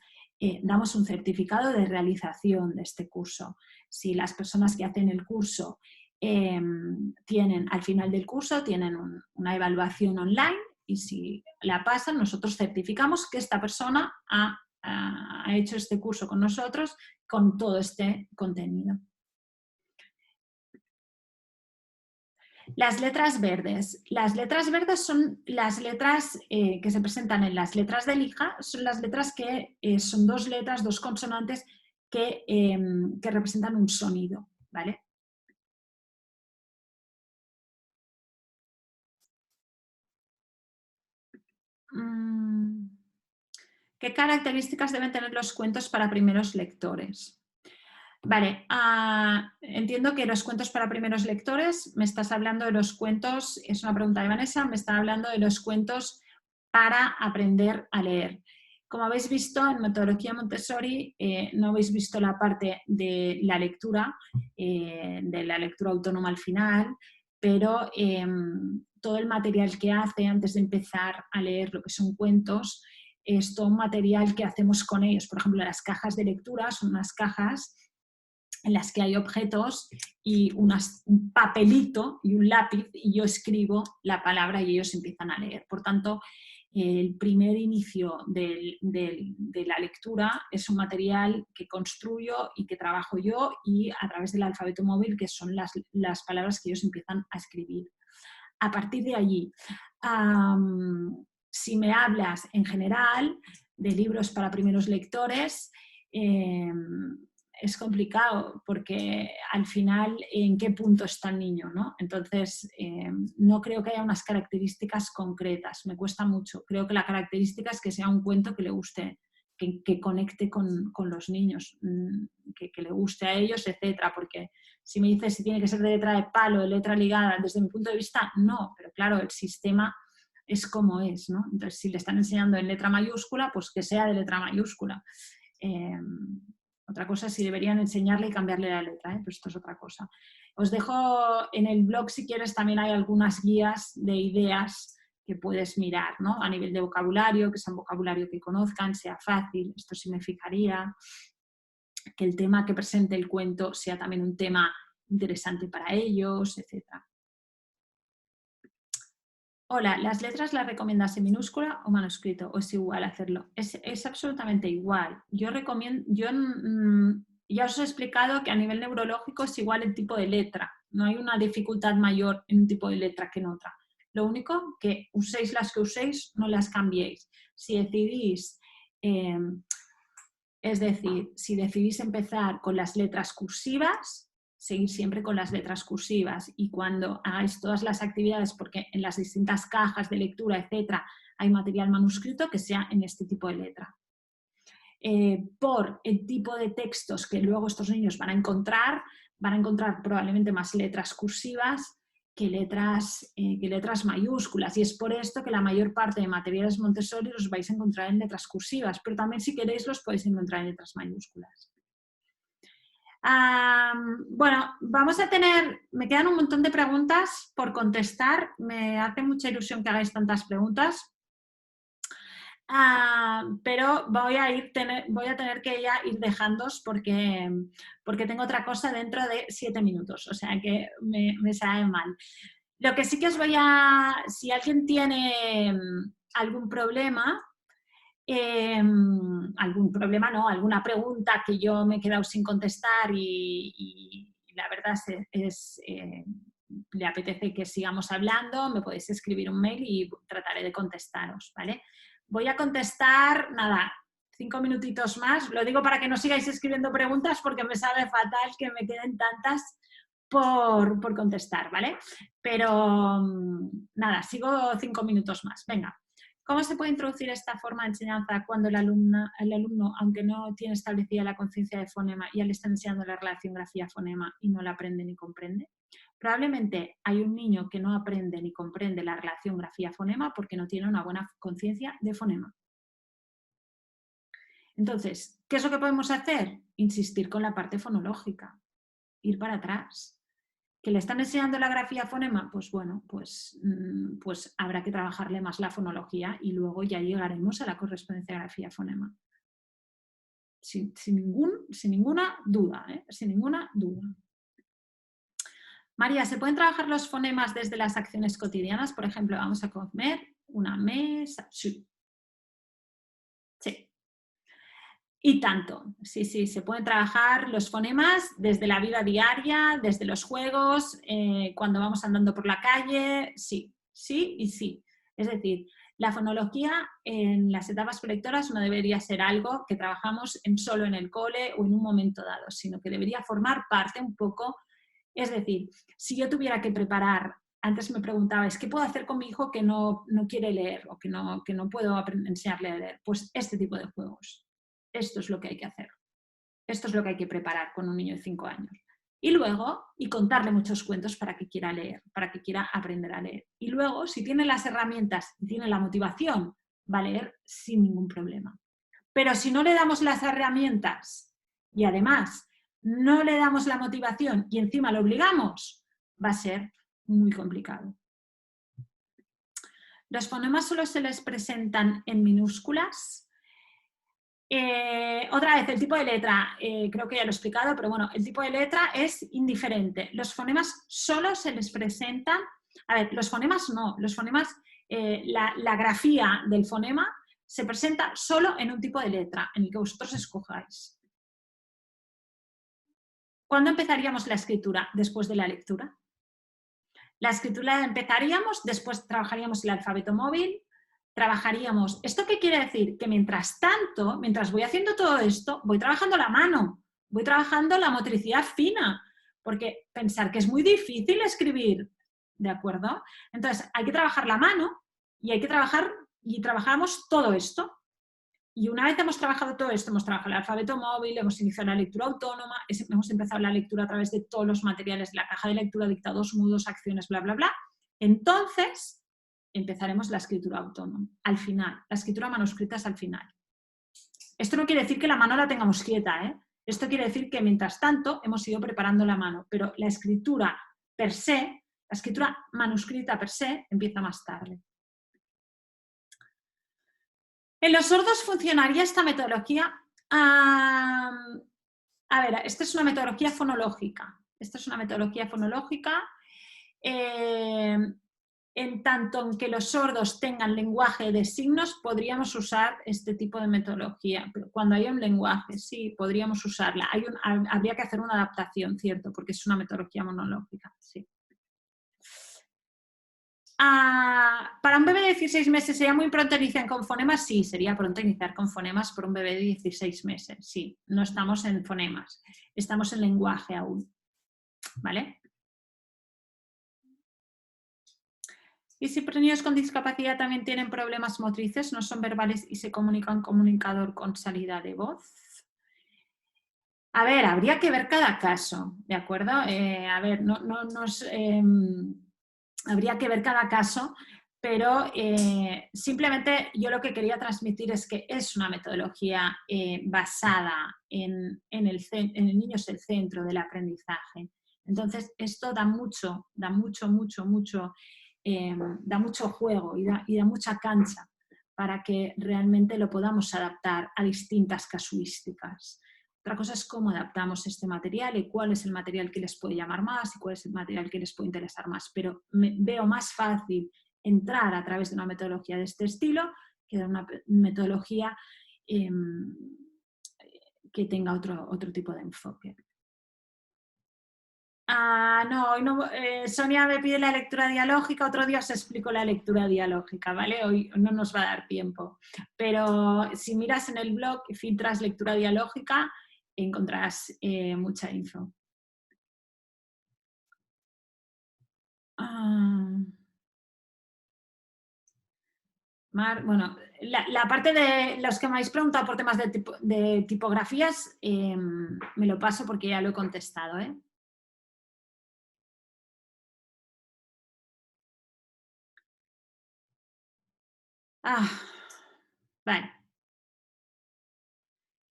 damos un certificado de realización de este curso. Si las personas que hacen el curso al final del curso tienen una evaluación online y si la pasan, nosotros certificamos que esta persona ha hecho este curso con nosotros con todo este contenido. Las letras verdes. Las letras verdes son las letras que se presentan en las letras de lija, son las letras que son dos letras, dos consonantes que representan un sonido, ¿vale? ¿Qué características deben tener los cuentos para primeros lectores? Vale, entiendo que los cuentos para primeros lectores, me estás hablando de los cuentos, es una pregunta de Vanessa, me está hablando de los cuentos para aprender a leer. Como habéis visto en metodología Montessori, no habéis visto la parte de la lectura autónoma al final, pero todo el material que hace antes de empezar a leer lo que son cuentos, es todo un material que hacemos con ellos. Por ejemplo, las cajas de lectura son unas cajas en las que hay objetos y un papelito y un lápiz y yo escribo la palabra y ellos empiezan a leer. Por tanto, el primer inicio de la lectura es un material que construyo y que trabajo yo y a través del alfabeto móvil, que son las palabras que ellos empiezan a escribir. A partir de allí, si me hablas en general de libros para primeros lectores, es complicado porque al final en qué punto está el niño, ¿no? Entonces no creo que haya unas características concretas, me cuesta mucho. Creo que la característica es que sea un cuento que le guste, que conecte con los niños, que le guste a ellos, etcétera, porque si me dices si tiene que ser de letra de palo, de letra ligada, desde mi punto de vista, no, pero claro, el sistema es como es, ¿no? Entonces, si le están enseñando en letra mayúscula, pues que sea de letra mayúscula. Otra cosa es si deberían enseñarle y cambiarle la letra, pero esto es otra cosa. Os dejo en el blog, si quieres, también hay algunas guías de ideas que puedes mirar, ¿no? A nivel de vocabulario, que sea un vocabulario que conozcan, sea fácil. Esto significaría que el tema que presente el cuento sea también un tema interesante para ellos, etc. Hola, ¿las letras las recomiendas en minúscula o manuscrito? ¿O es igual hacerlo? Es absolutamente igual. Yo recomiendo, ya os he explicado que a nivel neurológico es igual el tipo de letra. No hay una dificultad mayor en un tipo de letra que en otra. Lo único que uséis las que uséis, no las cambiéis. Si decidís, es decir, si decidís empezar con las letras cursivas, seguir siempre con las letras cursivas y cuando hagáis todas las actividades, porque en las distintas cajas de lectura, etcétera, hay material manuscrito, que sea en este tipo de letra. Por el tipo de textos que luego estos niños van a encontrar probablemente más letras cursivas que letras mayúsculas, y es por esto que la mayor parte de materiales Montessori los vais a encontrar en letras cursivas, pero también si queréis los podéis encontrar en letras mayúsculas. Bueno, me quedan un montón de preguntas por contestar, me hace mucha ilusión que hagáis tantas preguntas, pero voy a tener que ya ir dejándos porque tengo otra cosa dentro de 7 minutos, o sea que me sabe mal. Lo que sí que os si alguien tiene algún problema, alguna pregunta que yo me he quedado sin contestar y la verdad le apetece que sigamos hablando, me podéis escribir un mail y trataré de contestaros, ¿vale? Voy a contestar, 5 minutitos más, lo digo para que no sigáis escribiendo preguntas porque me sabe fatal que me queden tantas por contestar, ¿vale? Pero sigo 5 minutos más, venga. ¿Cómo se puede introducir esta forma de enseñanza cuando el alumno, aunque no tiene establecida la conciencia de fonema, ya le está enseñando la relación grafía-fonema y no la aprende ni comprende? Probablemente hay un niño que no aprende ni comprende la relación grafía-fonema porque no tiene una buena conciencia de fonema. Entonces, ¿qué es lo que podemos hacer? Insistir con la parte fonológica, ir para atrás. ¿Que le están enseñando la grafía-fonema? Pues bueno, pues habrá que trabajarle más la fonología y luego ya llegaremos a la correspondencia grafía-fonema. Sin ninguna duda, sin ninguna duda. María, ¿se pueden trabajar los fonemas desde las acciones cotidianas? Por ejemplo, vamos a comer, una mesa. Sí. Y tanto, sí, sí, se pueden trabajar los fonemas desde la vida diaria, desde los juegos, cuando vamos andando por la calle, sí, sí y sí. Es decir, la fonología en las etapas prelectoras no debería ser algo que trabajamos solo en el cole o en un momento dado, sino que debería formar parte un poco. Es decir, si yo tuviera que preparar, antes me preguntabais, ¿qué puedo hacer con mi hijo que no quiere leer o que no puedo enseñarle a leer? Pues este tipo de juegos. Esto es lo que hay que hacer. Esto es lo que hay que preparar con un niño de 5 años. Y luego, y contarle muchos cuentos para que quiera leer, para que quiera aprender a leer. Y luego, si tiene las herramientas y tiene la motivación, va a leer sin ningún problema. Pero si no le damos las herramientas y además no le damos la motivación y encima lo obligamos, va a ser muy complicado. Los fonemas solo se les presentan en minúsculas. Otra vez, el tipo de letra, creo que ya lo he explicado, pero bueno, el tipo de letra es indiferente. Los fonemas solo se les presentan, a ver, los fonemas no, los fonemas, la grafía del fonema se presenta solo en un tipo de letra, en el que vosotros escojáis. ¿Cuándo empezaríamos la escritura? Después de la lectura. La escritura empezaríamos, después trabajaríamos el alfabeto móvil, trabajaríamos. ¿Esto qué quiere decir? Que mientras tanto, mientras voy haciendo todo esto, voy trabajando la mano, voy trabajando la motricidad fina, porque pensar que es muy difícil escribir, ¿de acuerdo? Entonces, hay que trabajar la mano y hay que trabajar, y trabajamos todo esto. Y una vez hemos trabajado todo esto, hemos trabajado el alfabeto móvil, hemos iniciado la lectura autónoma, hemos empezado la lectura a través de todos los materiales de la caja de lectura, dictados, mudos, acciones, bla, bla, bla. Entonces, empezaremos la escritura autónoma, al final. La escritura manuscrita es al final. Esto no quiere decir que la mano la tengamos quieta, ¿eh? Esto quiere decir que mientras tanto hemos ido preparando la mano, pero la escritura per se, la escritura manuscrita per se, empieza más tarde. ¿En los sordos funcionaría esta metodología? A ver, esta es una metodología fonológica. Esta es una metodología fonológica en tanto en que los sordos tengan lenguaje de signos, podríamos usar este tipo de metodología. Pero cuando hay un lenguaje, sí, podríamos usarla. Habría que hacer una adaptación, ¿cierto? Porque es una metodología monológica, sí. Para un bebé de 16 meses, ¿sería muy pronto iniciar con fonemas? Sí, sería pronto iniciar con fonemas por un bebé de 16 meses. Sí, no estamos en fonemas, estamos en lenguaje aún. ¿Vale? ¿Y si niños con discapacidad también tienen problemas motrices, no son verbales y se comunican comunicador con salida de voz? A ver, habría que ver cada caso, ¿de acuerdo? A ver, habría que ver cada caso, pero simplemente yo lo que quería transmitir es que es una metodología basada en el niño es el centro del aprendizaje. Entonces, esto da mucho juego y da mucha cancha para que realmente lo podamos adaptar a distintas casuísticas. Otra cosa es cómo adaptamos este material y cuál es el material que les puede llamar más y cuál es el material que les puede interesar más. Pero veo más fácil entrar a través de una metodología de este estilo que de una metodología que tenga otro tipo de enfoque. Sonia me pide la lectura dialógica, otro día os explico la lectura dialógica, ¿vale? Hoy no nos va a dar tiempo, pero si miras en el blog y filtras lectura dialógica, encontrarás mucha info. Bueno, la parte de los que me habéis preguntado por temas de tipografías, me lo paso porque ya lo he contestado, ¿eh? Vale.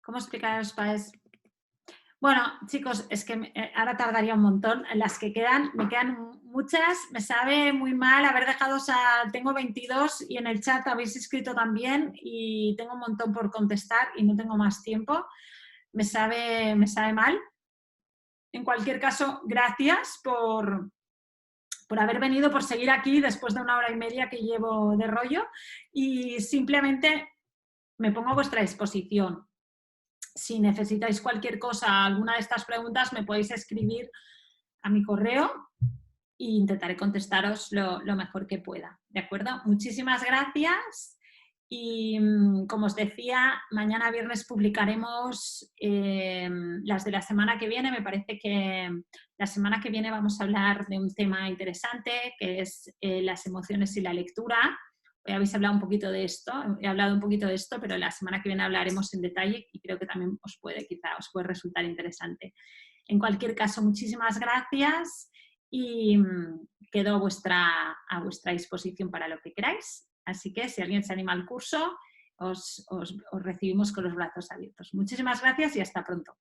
¿Cómo explicar a los padres? Bueno, chicos, es que ahora tardaría un montón. Las que quedan, me quedan muchas. Me sabe muy mal haber dejado, tengo 22 y en el chat habéis escrito también y tengo un montón por contestar y no tengo más tiempo. Me sabe mal. En cualquier caso, gracias por haber venido, por seguir aquí después de 1 hora y media que llevo de rollo y simplemente me pongo a vuestra disposición. Si necesitáis cualquier cosa, alguna de estas preguntas, me podéis escribir a mi correo e intentaré contestaros lo mejor que pueda. ¿De acuerdo? Muchísimas gracias y, como os decía, mañana viernes publicaremos las de la semana que viene. Me parece que la semana que viene vamos a hablar de un tema interesante, que es las emociones y la lectura. Hoy habéis hablado un poquito de esto, he hablado un poquito de esto, pero la semana que viene hablaremos en detalle y creo que también quizá os puede resultar interesante. En cualquier caso, muchísimas gracias y quedo a vuestra disposición para lo que queráis. Así que si alguien se anima al curso, os recibimos con los brazos abiertos. Muchísimas gracias y hasta pronto.